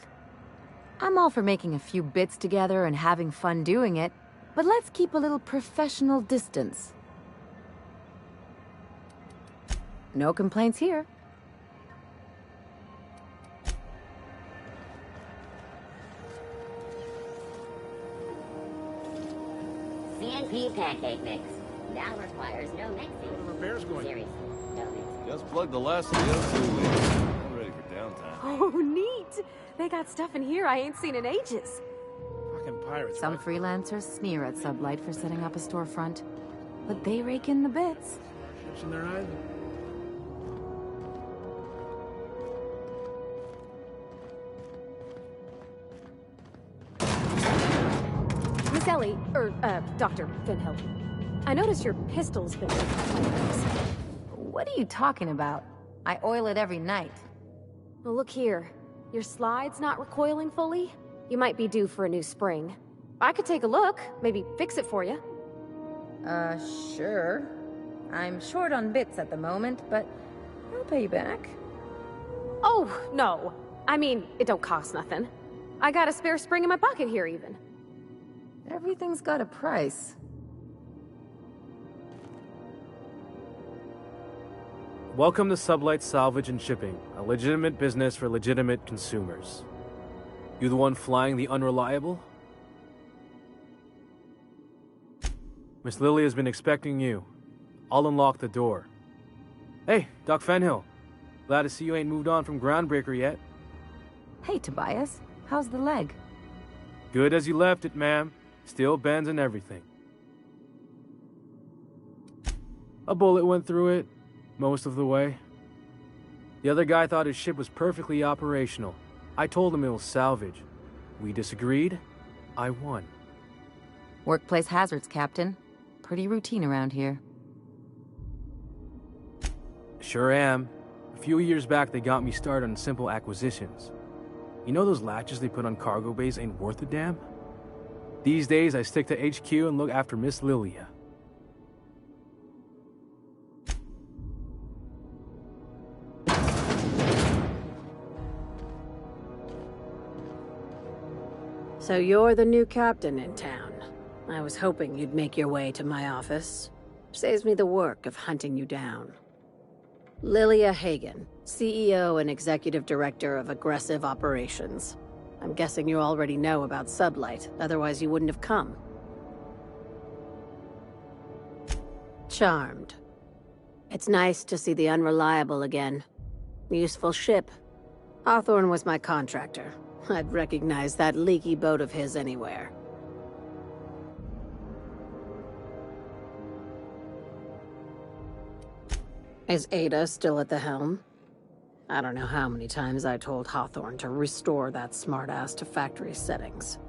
I'm all for making a few bits together and having fun doing it, but let's keep a little professional distance. No complaints here. CNP pancake mix. Now requires no mixing. Where are repairs going? Seriously, don't mix. Just plugged the last of the O2 leaks. I'm ready for downtime. Oh, neat. They got stuff in here I ain't seen in ages. Fucking pirates. Some freelancers sneer at Sublight for setting up a storefront, but they rake in the bits. Ships in their eyes. Miss Ellie, Dr. Finhill. I noticed your pistol's been... What are you talking about? I oil it every night. Well, look here. Your slide's not recoiling fully? You might be due for a new spring. I could take a look, maybe fix it for you. Sure. I'm short on bits at the moment, but I'll pay you back. Oh, no. I mean, it don't cost nothing. I got a spare spring in my pocket here, even. Everything's got a price. Welcome to Sublight Salvage and Shipping, a legitimate business for legitimate consumers. You the one flying the unreliable? Miss Lily has been expecting you. I'll unlock the door. Hey, Doc Fenhill. Glad to see you ain't moved on from Groundbreaker yet. Hey, Tobias. How's the leg? Good as you left it, ma'am. Still bends and everything. A bullet went through it, most of the way. The other guy thought his ship was perfectly operational. I told him it was salvage. We disagreed. I won. Workplace hazards, Captain. Pretty routine around here. Sure am. A few years back, they got me started on simple acquisitions. You know those latches they put on cargo bays ain't worth a damn? These days, I stick to HQ and look after Miss Lilia. So you're the new captain in town. I was hoping you'd make your way to my office. Saves me the work of hunting you down. Lilia Hagen, CEO and Executive Director of Aggressive Operations. I'm guessing you already know about Sublight, otherwise you wouldn't have come. Charmed. It's nice to see the Unreliable again. Useful ship. Hawthorne was my contractor. I'd recognize that leaky boat of his anywhere. Is Ada still at the helm? I don't know how many times I told Hawthorne to restore that smartass to factory settings.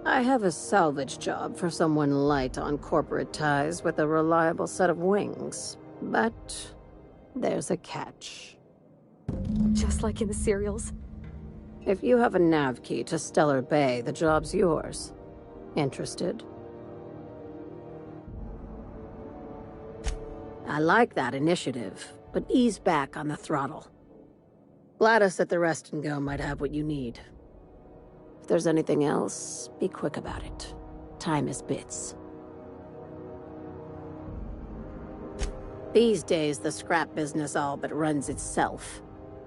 I have a salvage job for someone light on corporate ties with a reliable set of wings. But there's a catch. Just like in the serials. If you have a nav key to Stellar Bay, the job's yours. Interested? I like that initiative, but ease back on the throttle. Gladys at the Rest and Go might have what you need. If there's anything else, be quick about it. Time is bits. These days, the scrap business all but runs itself.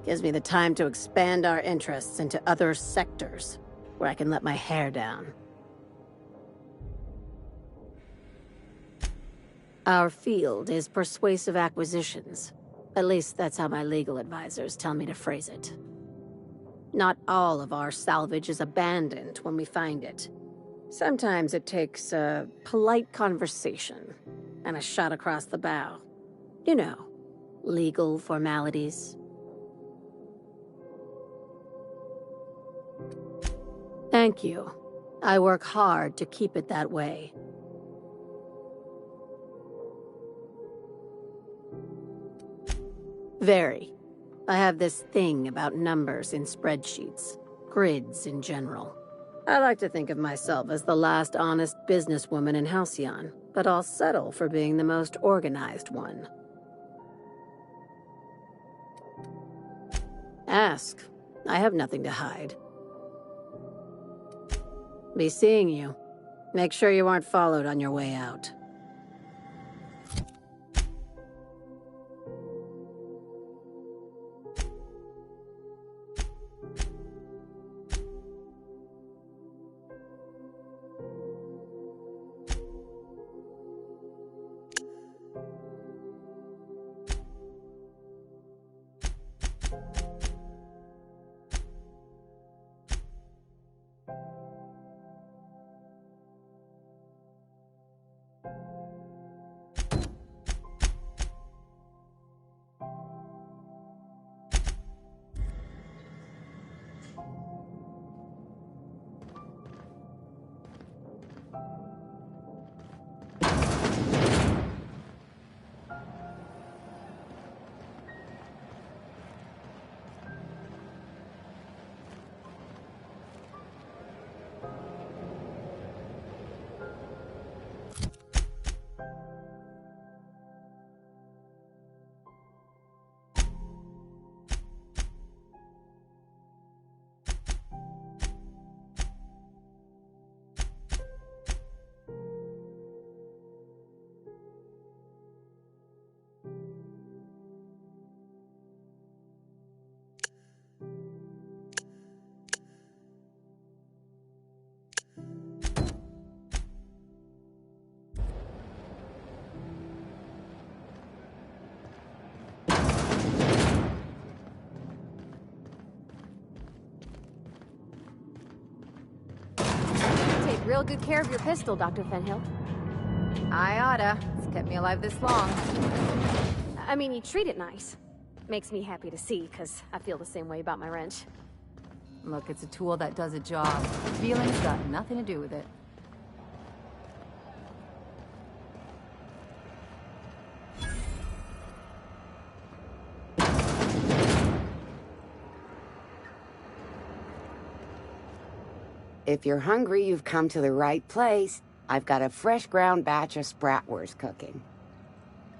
Gives me the time to expand our interests into other sectors, where I can let my hair down. Our field is persuasive acquisitions. At least that's how my legal advisors tell me to phrase it. Not all of our salvage is abandoned when we find it. Sometimes it takes a polite conversation and a shot across the bow. You know, legal formalities. Thank you. I work hard to keep it that way. Very. I have this thing about numbers in spreadsheets, grids in general. I like to think of myself as the last honest businesswoman in Halcyon, but I'll settle for being the most organized one. Ask. I have nothing to hide. Be seeing you. Make sure you aren't followed on your way out. Real good care of your pistol, Dr. Fenhill. I oughta. It's kept me alive this long. I mean, you treat it nice. Makes me happy to see, because I feel the same way about my wrench. Look, it's a tool that does a job. Feelings got nothing to do with it. If you're hungry, you've come to the right place. I've got a fresh ground batch of spratwurst cooking.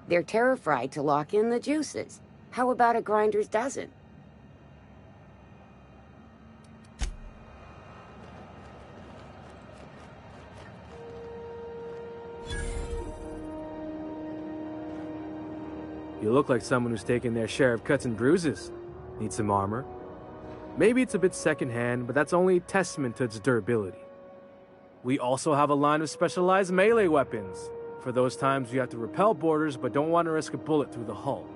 They're terra-fried to lock in the juices. How about a grinder's dozen? You look like someone who's taken their share of cuts and bruises. Need some armor? Maybe it's a bit secondhand, but that's only a testament to its durability. We also have a line of specialized melee weapons, for those times you have to repel boarders but don't want to risk a bullet through the hull.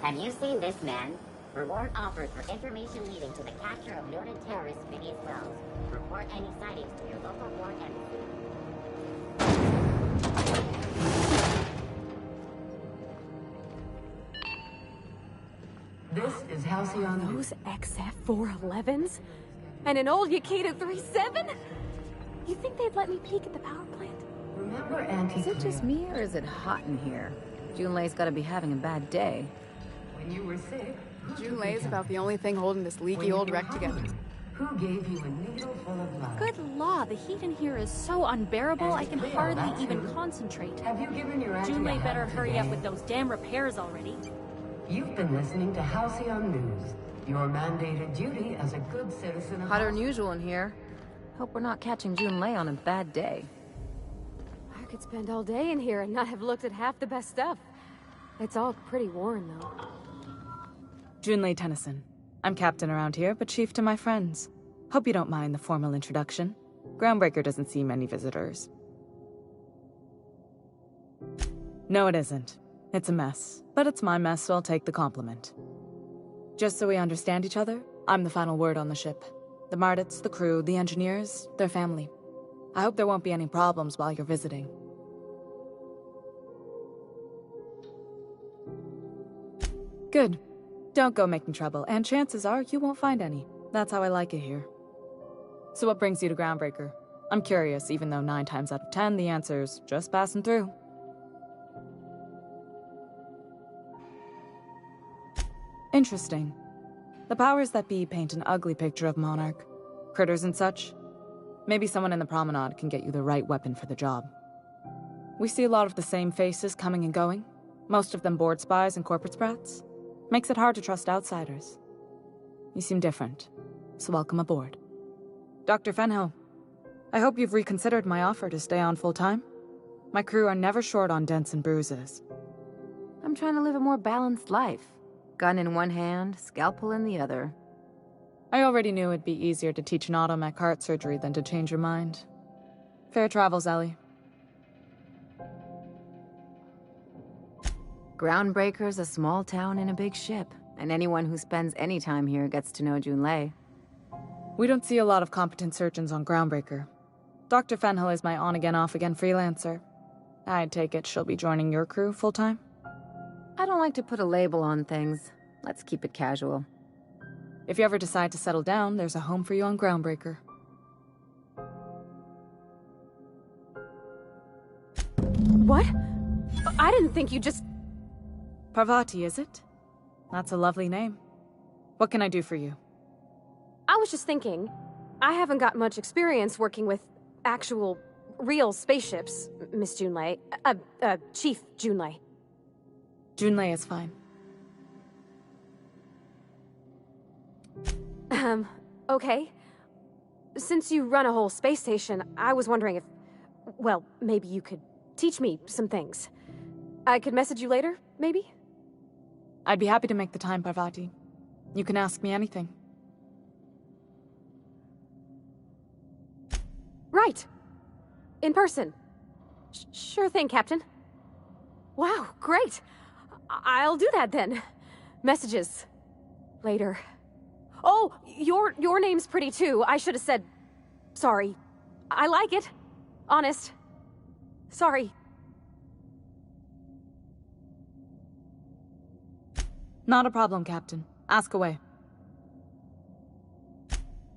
Have you seen this man? Reward offered for information leading to the capture of noted terrorist Phineas Wells. Report any sightings to your local port embassy. This is Halcyon. Those XF-411s? And an old Yakita 37? You think they'd let me peek at the power plant? Remember Is it just me, or is it hot in here? Junlei's gotta be having a bad day. When you were sick, Junlei is about the only thing holding this leaky old wreck together. who gave you a needle full of blood? Good law, the heat in here is so unbearable I can hardly even concentrate. Have you given your Junlei anti-hazard better hurry up face? with those damn repairs already. You've been listening to Halcyon News. Your mandated duty as a good citizen of Hotter than usual in here. Hope we're not catching Junlei on a bad day. I could spend all day in here and not have looked at half the best stuff. It's all pretty worn, though. Junlei Tennyson. I'm captain around here, but chief to my friends. Hope you don't mind the formal introduction. Groundbreaker doesn't see many visitors. No, it isn't. It's a mess. But it's my mess, so I'll take the compliment. Just so we understand each other, I'm the final word on the ship. The Mardits, the crew, the engineers, their family. I hope there won't be any problems while you're visiting. Good. Don't go making trouble, and chances are you won't find any. That's how I like it here. So what brings you to Groundbreaker? I'm curious, even though 9 times out of 10 the answer's just passing through. Interesting. The powers that be paint an ugly picture of Monarch. Critters and such. Maybe someone in the promenade can get you the right weapon for the job. We see a lot of the same faces coming and going. Most of them board spies and corporate sprats. Makes it hard to trust outsiders. You seem different, so welcome aboard. Dr. Fenhill, I hope you've reconsidered my offer to stay on full-time. My crew are never short on dents and bruises. I'm trying to live a more balanced life. Gun in one hand, scalpel in the other. I already knew it'd be easier to teach an automech heart surgery than to change your mind. Fair travels, Ellie. Groundbreaker's a small town in a big ship, and anyone who spends any time here gets to know Junlei. We don't see a lot of competent surgeons on Groundbreaker. Dr. Fenhill is my on-again, off-again freelancer. I'd take it she'll be joining your crew full-time? I don't like to put a label on things. Let's keep it casual. If you ever decide to settle down, there's a home for you on Groundbreaker. What? I didn't think you just... Parvati, is it? That's a lovely name. What can I do for you? I was just thinking, I haven't got much experience working with actual, real spaceships, Miss Junlei. Chief Junlei. Junlei is fine. Okay. Since you run a whole space station, I was wondering if... Well, maybe you could teach me some things. I could message you later, maybe? I'd be happy to make the time, Parvati. You can ask me anything. Right. In person. Sure thing, Captain. Wow, great. I'll do that then. Messages. Later. Oh, your name's pretty too. I should have said... Sorry. I like it. Honest. Sorry. Not a problem, Captain. Ask away.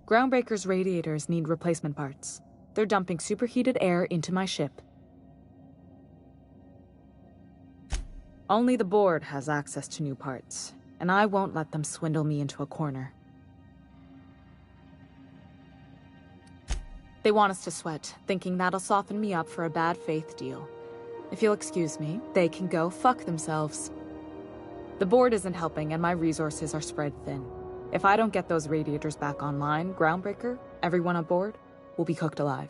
Groundbreaker's radiators need replacement parts. They're dumping superheated air into my ship. Only the board has access to new parts, and I won't let them swindle me into a corner. They want us to sweat, thinking that'll soften me up for a bad faith deal. If you'll excuse me, they can go fuck themselves. The board isn't helping, and my resources are spread thin. If I don't get those radiators back online, Groundbreaker, everyone aboard, will be cooked alive.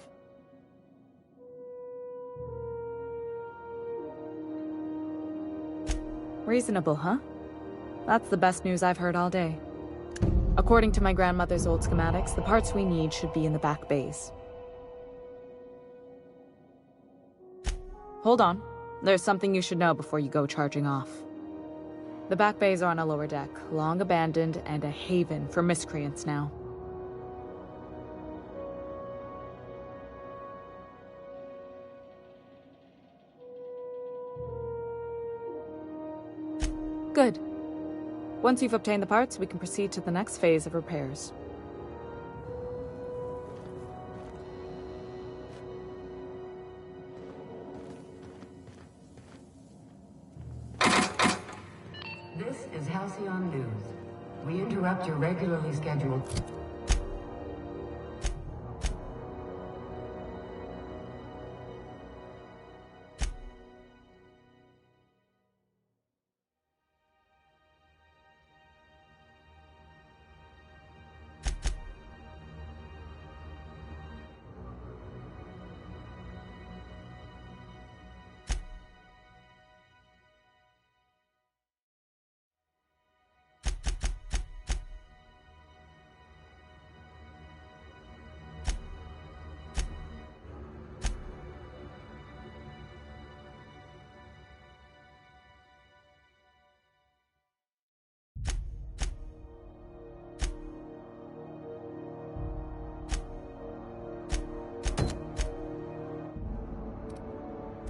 Reasonable, huh? That's the best news I've heard all day. According to my grandmother's old schematics, the parts we need should be in the back bays. Hold on. There's something you should know before you go charging off. The back bays are on a lower deck, long abandoned and a haven for miscreants now. Good. Once you've obtained the parts, we can proceed to the next phase of repairs. This is Halcyon News. We interrupt your regularly scheduled...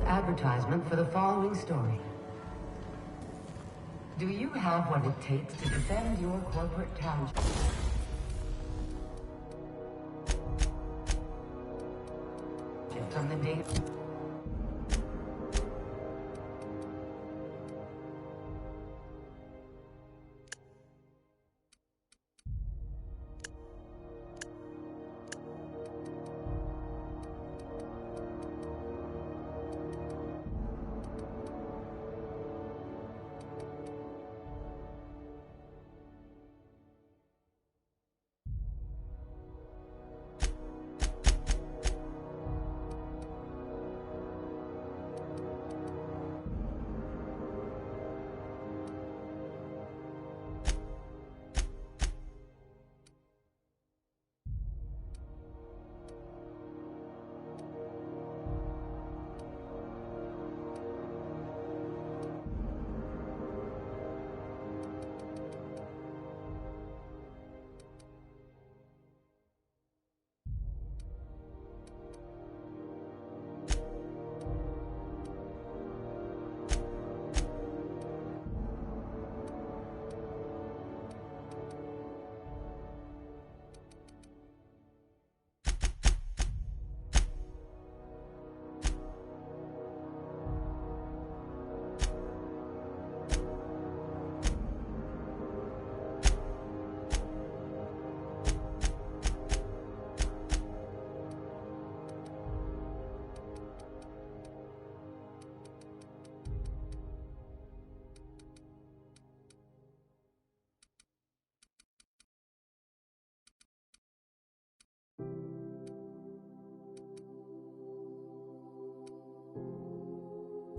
Advertisement for the following story. Do you have what it takes to defend your corporate township? From the data...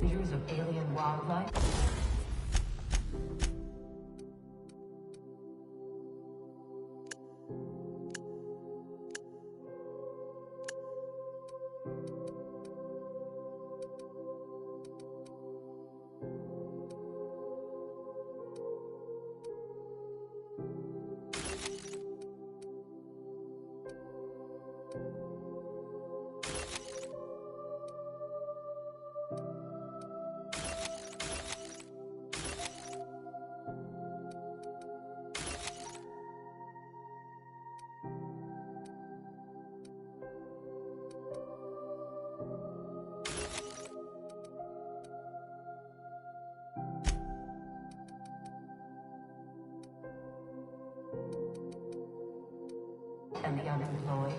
Features of alien wildlife. And the unemployed.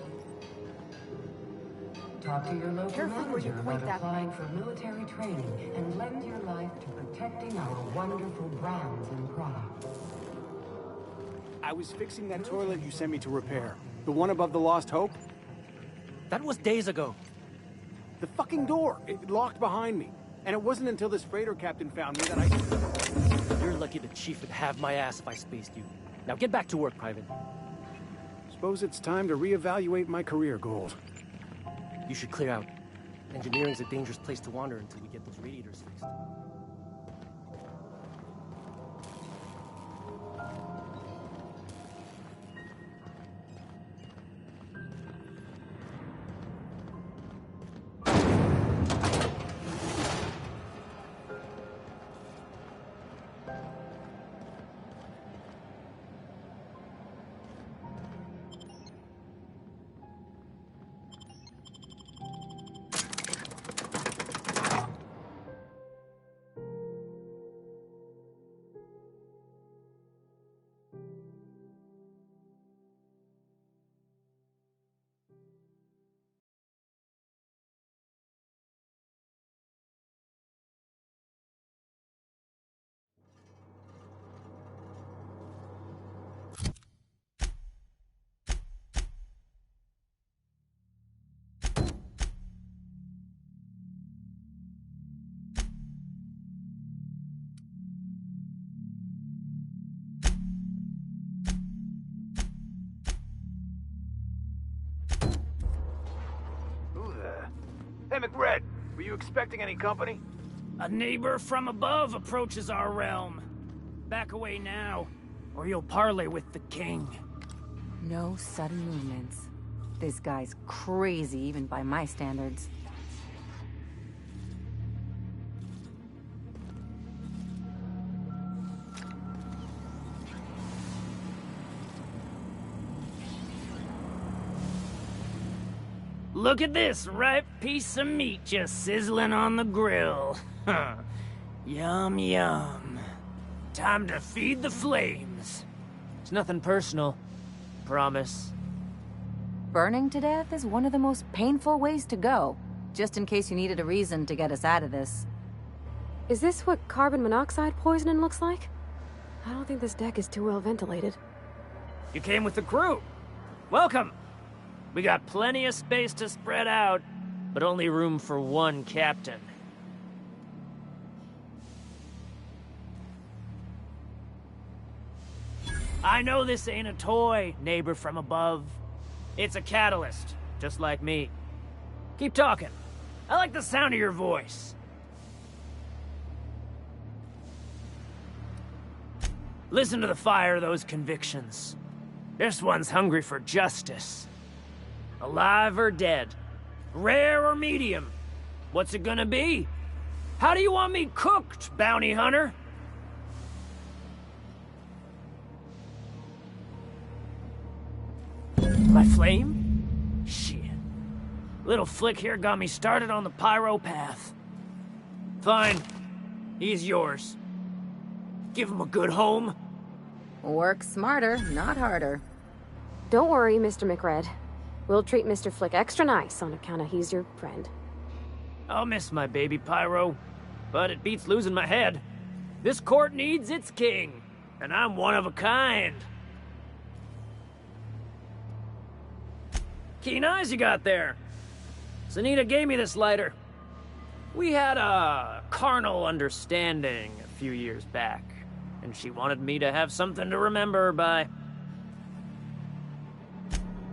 Talk to your local manager about applying for military training and lend your life to protecting our wonderful brands and products. I was fixing that toilet you sent me to repair. The one above the Lost Hope? That was days ago. The fucking door. It locked behind me. And it wasn't until this freighter captain found me that I... You're lucky the chief would have my ass if I spaced you. Now get back to work, Private. Suppose it's time to reevaluate my career goals. You should clear out. Engineering's a dangerous place to wander until we get those radiators fixed. Hey, McRed, were you expecting any company? A neighbor from above approaches our realm. Back away now, or you'll parley with the king. No sudden movements. This guy's crazy, even by my standards. Look at this ripe piece of meat just sizzling on the grill. Yum, yum. Time to feed the flames. It's nothing personal. Promise. Burning to death is one of the most painful ways to go, just in case you needed a reason to get us out of this. Is this what carbon monoxide poisoning looks like? I don't think this deck is too well ventilated. You came with the crew. Welcome. We got plenty of space to spread out, but only room for one captain. I know this ain't a toy, neighbor from above. It's a catalyst, just like me. Keep talking. I like the sound of your voice. Listen to the fire of those convictions. This one's hungry for justice. Alive or dead? Rare or medium? What's it gonna be? How do you want me cooked, bounty hunter? My flame? Shit. Little Flick here got me started on the pyro path. Fine. He's yours. Give him a good home. Work smarter, not harder. Don't worry, Mr. McRed. We'll treat Mr. Flick extra nice on account of he's your friend. I'll miss my baby Pyro, but it beats losing my head. This court needs its king, and I'm one of a kind. Keen eyes you got there. Sunita gave me this lighter. We had a carnal understanding a few years back, and she wanted me to have something to remember her by.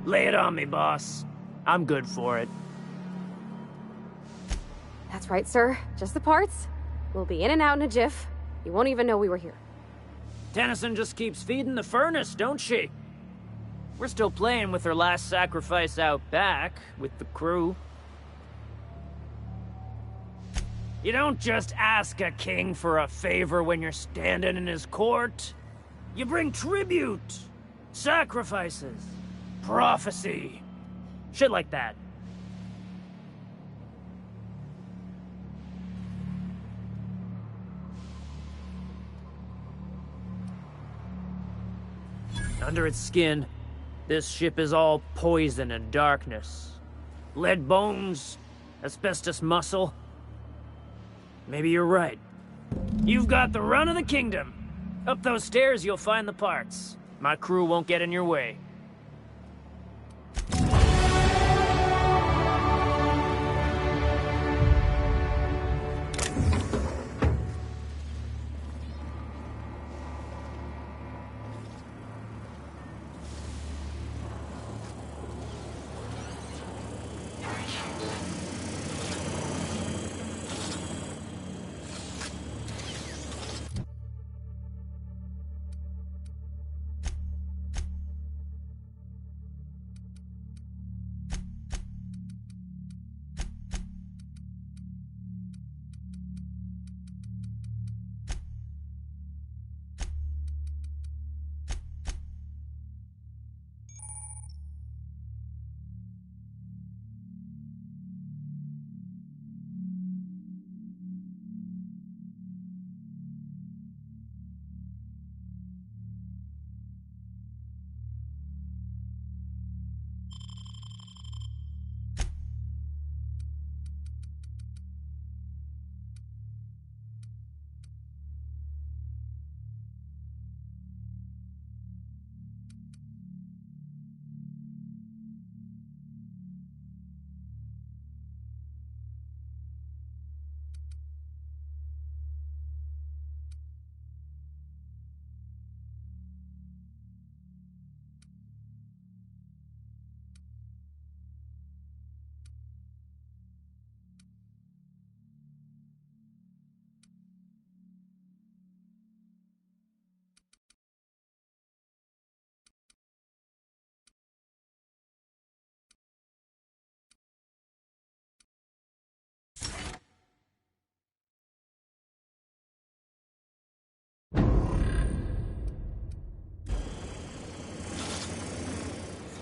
Lay it on me, boss. I'm good for it. That's right, sir. Just the parts. We'll be in and out in a jiff. You won't even know we were here. Tennyson just keeps feeding the furnace, don't she? We're still playing with her last sacrifice out back, with the crew. You don't just ask a king for a favor when you're standing in his court. You bring tribute, sacrifices, prophecy, shit like that. Under its skin, this ship is all poison and darkness. Lead bones, asbestos muscle. Maybe you're right. You've got the run of the kingdom. Up those stairs, you'll find the parts. My crew won't get in your way.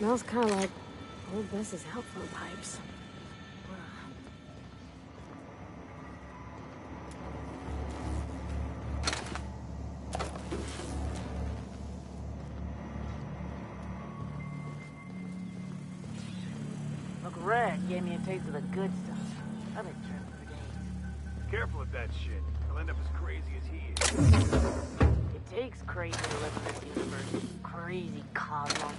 Smells kind of like old Bess's outflow pipes. Uncle Red gave me a taste of the good stuff. I've been tripping for days. Careful with that shit. He'll end up as crazy as he is. It takes crazy to live in this universe. Crazy cosmos.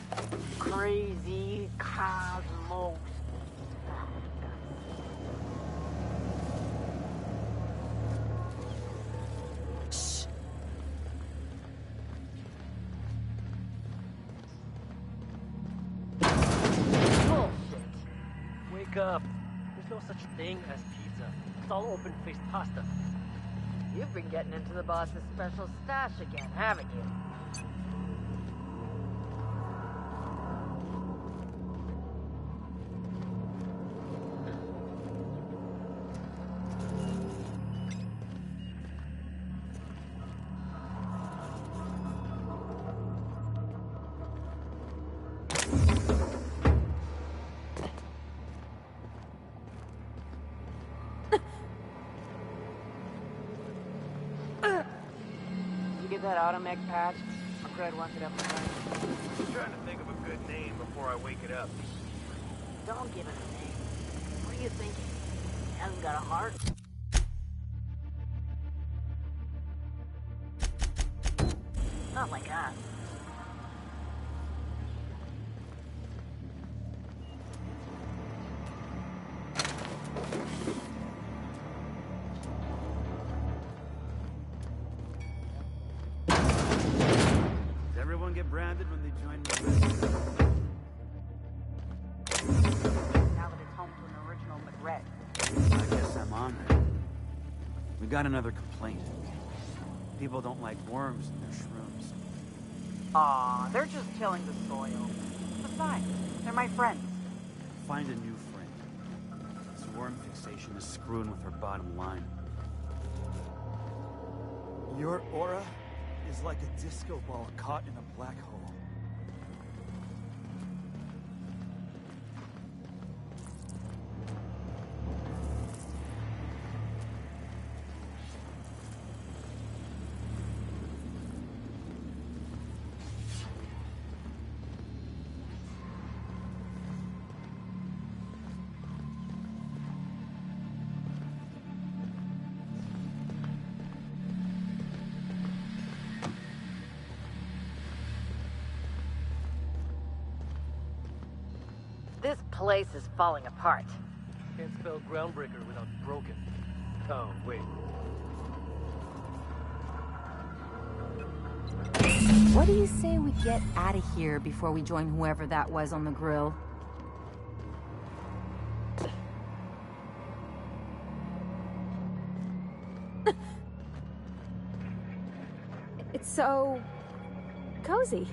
Crazy cosmos. Shh. Bullshit. Wake up. There's no such thing as pizza. It's all open-faced pasta. You've been getting into the boss's special stash again, haven't you? That automech patch? Fred wants it up and running. I'm trying to think of a good name before I wake it up. Don't give it a name. What are you thinking? He hasn't got a heart? Not like us. Get branded when they join me. Now that it's home to an original McRed. I guess I'm on. We got another complaint. People don't like worms in their shrooms. Aw, they're just tilling the soil. Besides, they're my friends. Find a new friend. This worm fixation is screwing with our bottom line. Your aura is like a disco ball caught in a black hole. This place is falling apart. Can't spell groundbreaker without broken. Oh, wait. What do you say we get out of here before we join whoever that was on the grill? It's so cozy.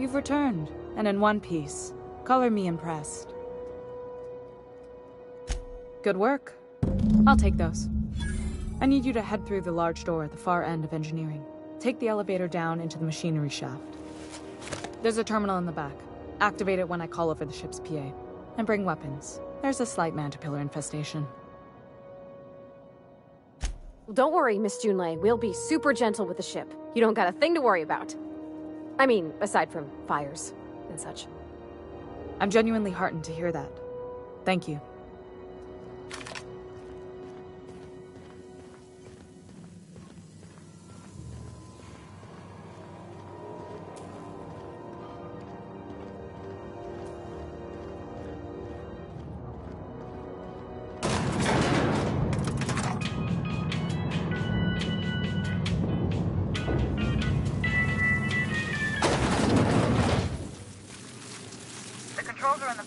You've returned, and in one piece. Color me impressed. Good work. I'll take those. I need you to head through the large door at the far end of engineering. Take the elevator down into the machinery shaft. There's a terminal in the back. Activate it when I call over the ship's PA. And bring weapons. There's a slight mantipillar infestation. Don't worry, Miss Junlei. We'll be super gentle with the ship. You don't got a thing to worry about. I mean, aside from fires and such. I'm genuinely heartened to hear that. Thank you.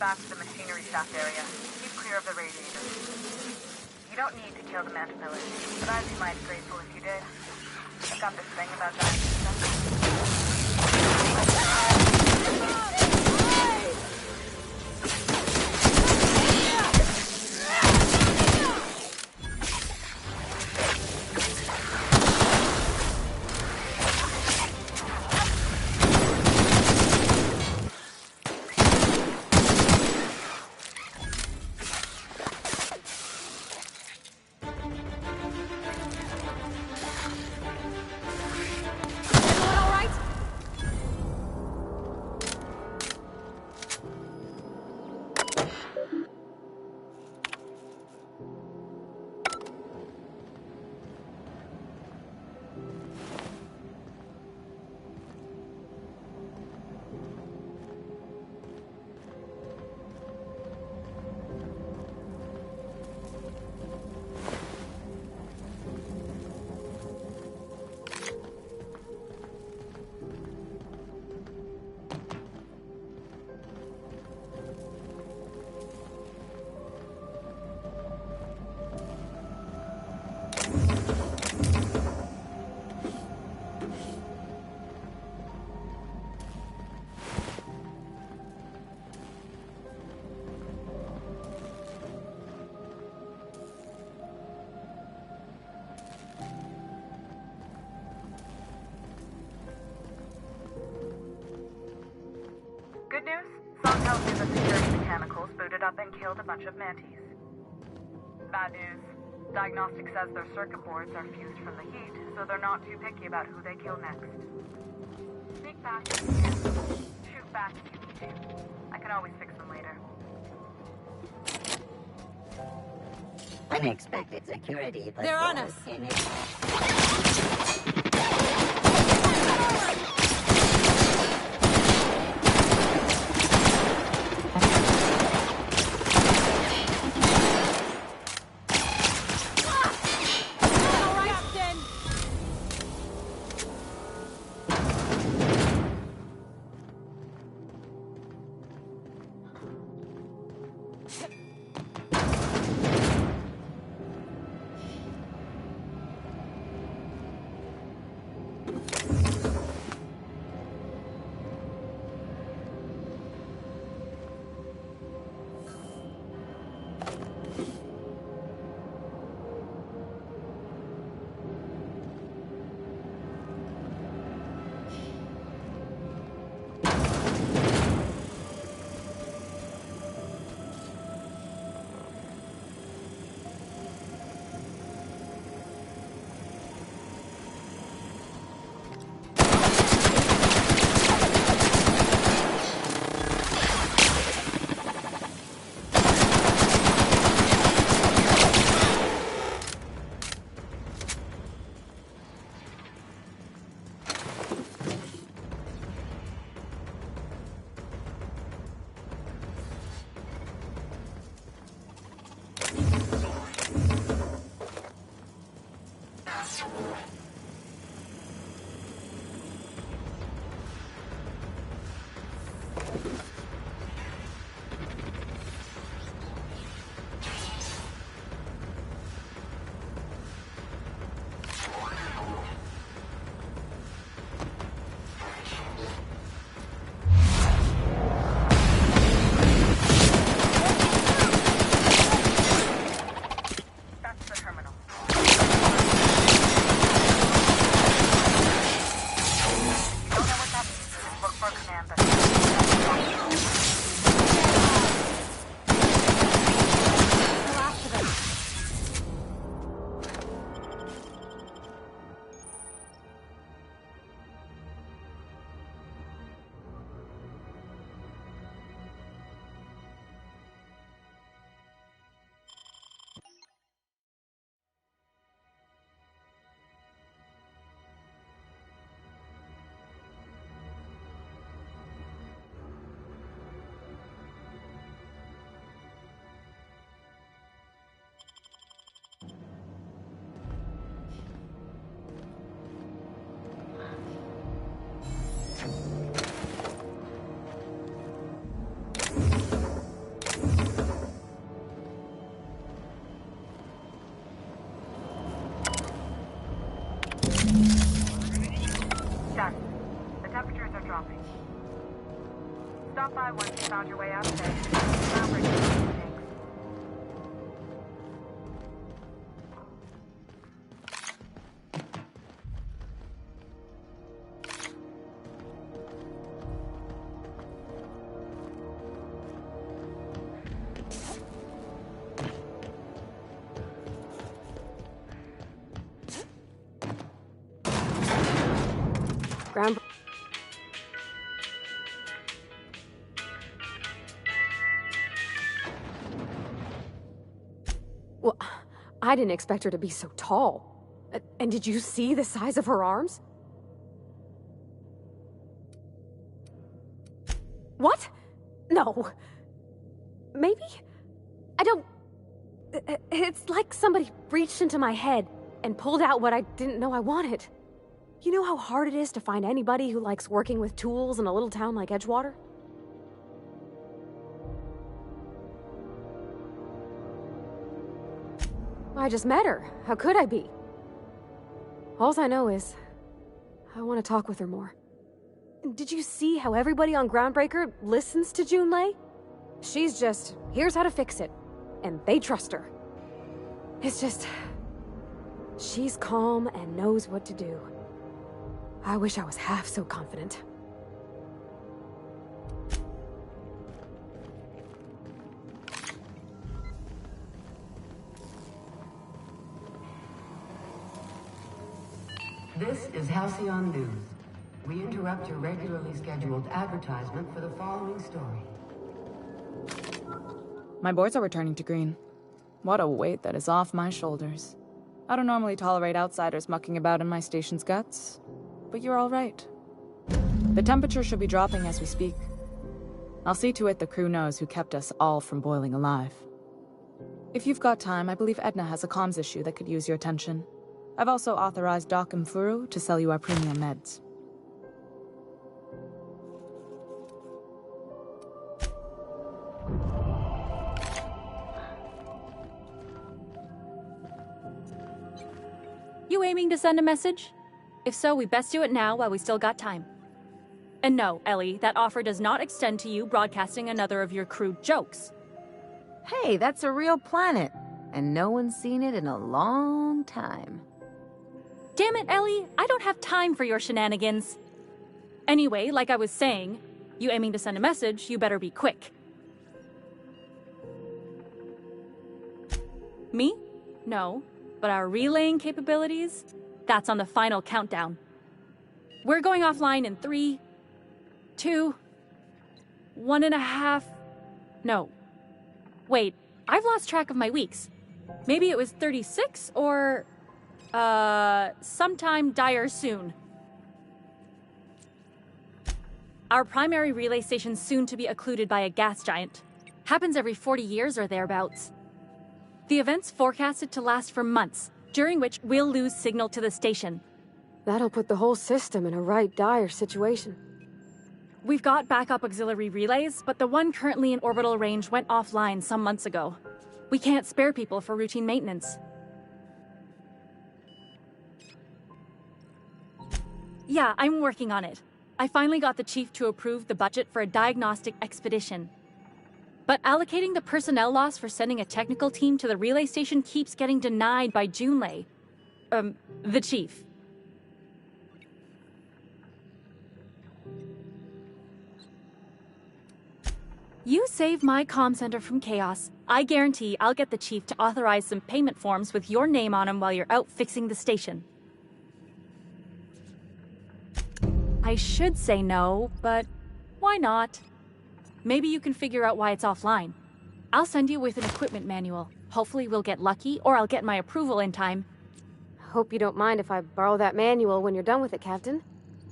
Back to the machinery shaft area. Keep clear of the radiators. You don't need to kill the mantipillae, but I'd be mighty grateful if you did. I've got this thing about dying Good news? Some tells me the security mechanicals booted up and killed a bunch of mantis. Bad news. Diagnostic says their circuit boards are fused from the heat, so they're not too picky about who they kill next. Sneak past if you can. Shoot back if you need to. I can always fix them later. Unexpected security. They're on us! out once you found your way out today. Groundbreaking. Ground. Well, I didn't expect her to be so tall. And did you see the size of her arms? What? No. Maybe? I don't... It's like somebody reached into my head and pulled out what I didn't know I wanted. You know how hard it is to find anybody who likes working with tools in a little town like Edgewater? I just met her. How could I be? Alls I know is, I want to talk with her more. Did you see how everybody on Groundbreaker listens to Junlei? She's just, here's how to fix it. And they trust her. It's just, she's calm and knows what to do. I wish I was half so confident. This is Halcyon News. We interrupt your regularly scheduled advertisement for the following story. My boards are returning to green. What a weight that is off my shoulders. I don't normally tolerate outsiders mucking about in my station's guts, but you're all right. The temperature should be dropping as we speak. I'll see to it the crew knows who kept us all from boiling alive. If you've got time, I believe Edna has a comms issue that could use your attention. I've also authorized Doc and Furu to sell you our premium meds. You aiming to send a message? If so, we best do it now while we still got time. And no, Ellie, that offer does not extend to you broadcasting another of your crude jokes. Hey, that's a real planet, and no one's seen it in a long time. Damn it, Ellie, I don't have time for your shenanigans. Anyway, like I was saying, you aiming to send a message, you better be quick. Me? No. But our relaying capabilities? That's on the final countdown. We're going offline in 3, 2, 1.5... No. Wait, I've lost track of my weeks. Maybe it was 36 or... sometime dire soon. Our primary relay station's soon to be occluded by a gas giant. Happens every 40 years or thereabouts. The event's forecasted to last for months, during which we'll lose signal to the station. That'll put the whole system in a right dire situation. We've got backup auxiliary relays, but the one currently in orbital range went offline some months ago. We can't spare people for routine maintenance. Yeah, I'm working on it. I finally got the chief to approve the budget for a diagnostic expedition. But allocating the personnel loss for sending a technical team to the relay station keeps getting denied by Junlei. The chief. You save my comm center from chaos. I guarantee I'll get the chief to authorize some payment forms with your name on them while you're out fixing the station. I should say no, but why not? Maybe you can figure out why it's offline. I'll send you with an equipment manual. Hopefully we'll get lucky, or I'll get my approval in time. Hope you don't mind if I borrow that manual when you're done with it, Captain.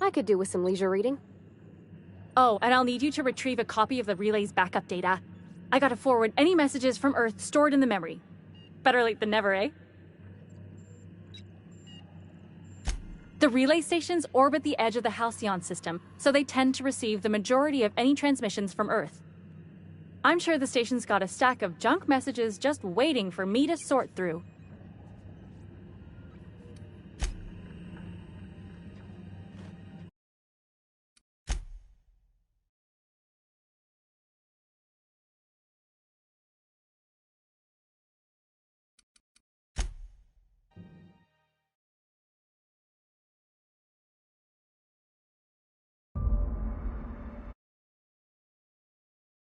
I could do with some leisure reading. Oh, and I'll need you to retrieve a copy of the relay's backup data. I gotta forward any messages from Earth stored in the memory. Better late than never, eh? The relay stations orbit the edge of the Halcyon system, so they tend to receive the majority of any transmissions from Earth. I'm sure the station's got a stack of junk messages just waiting for me to sort through.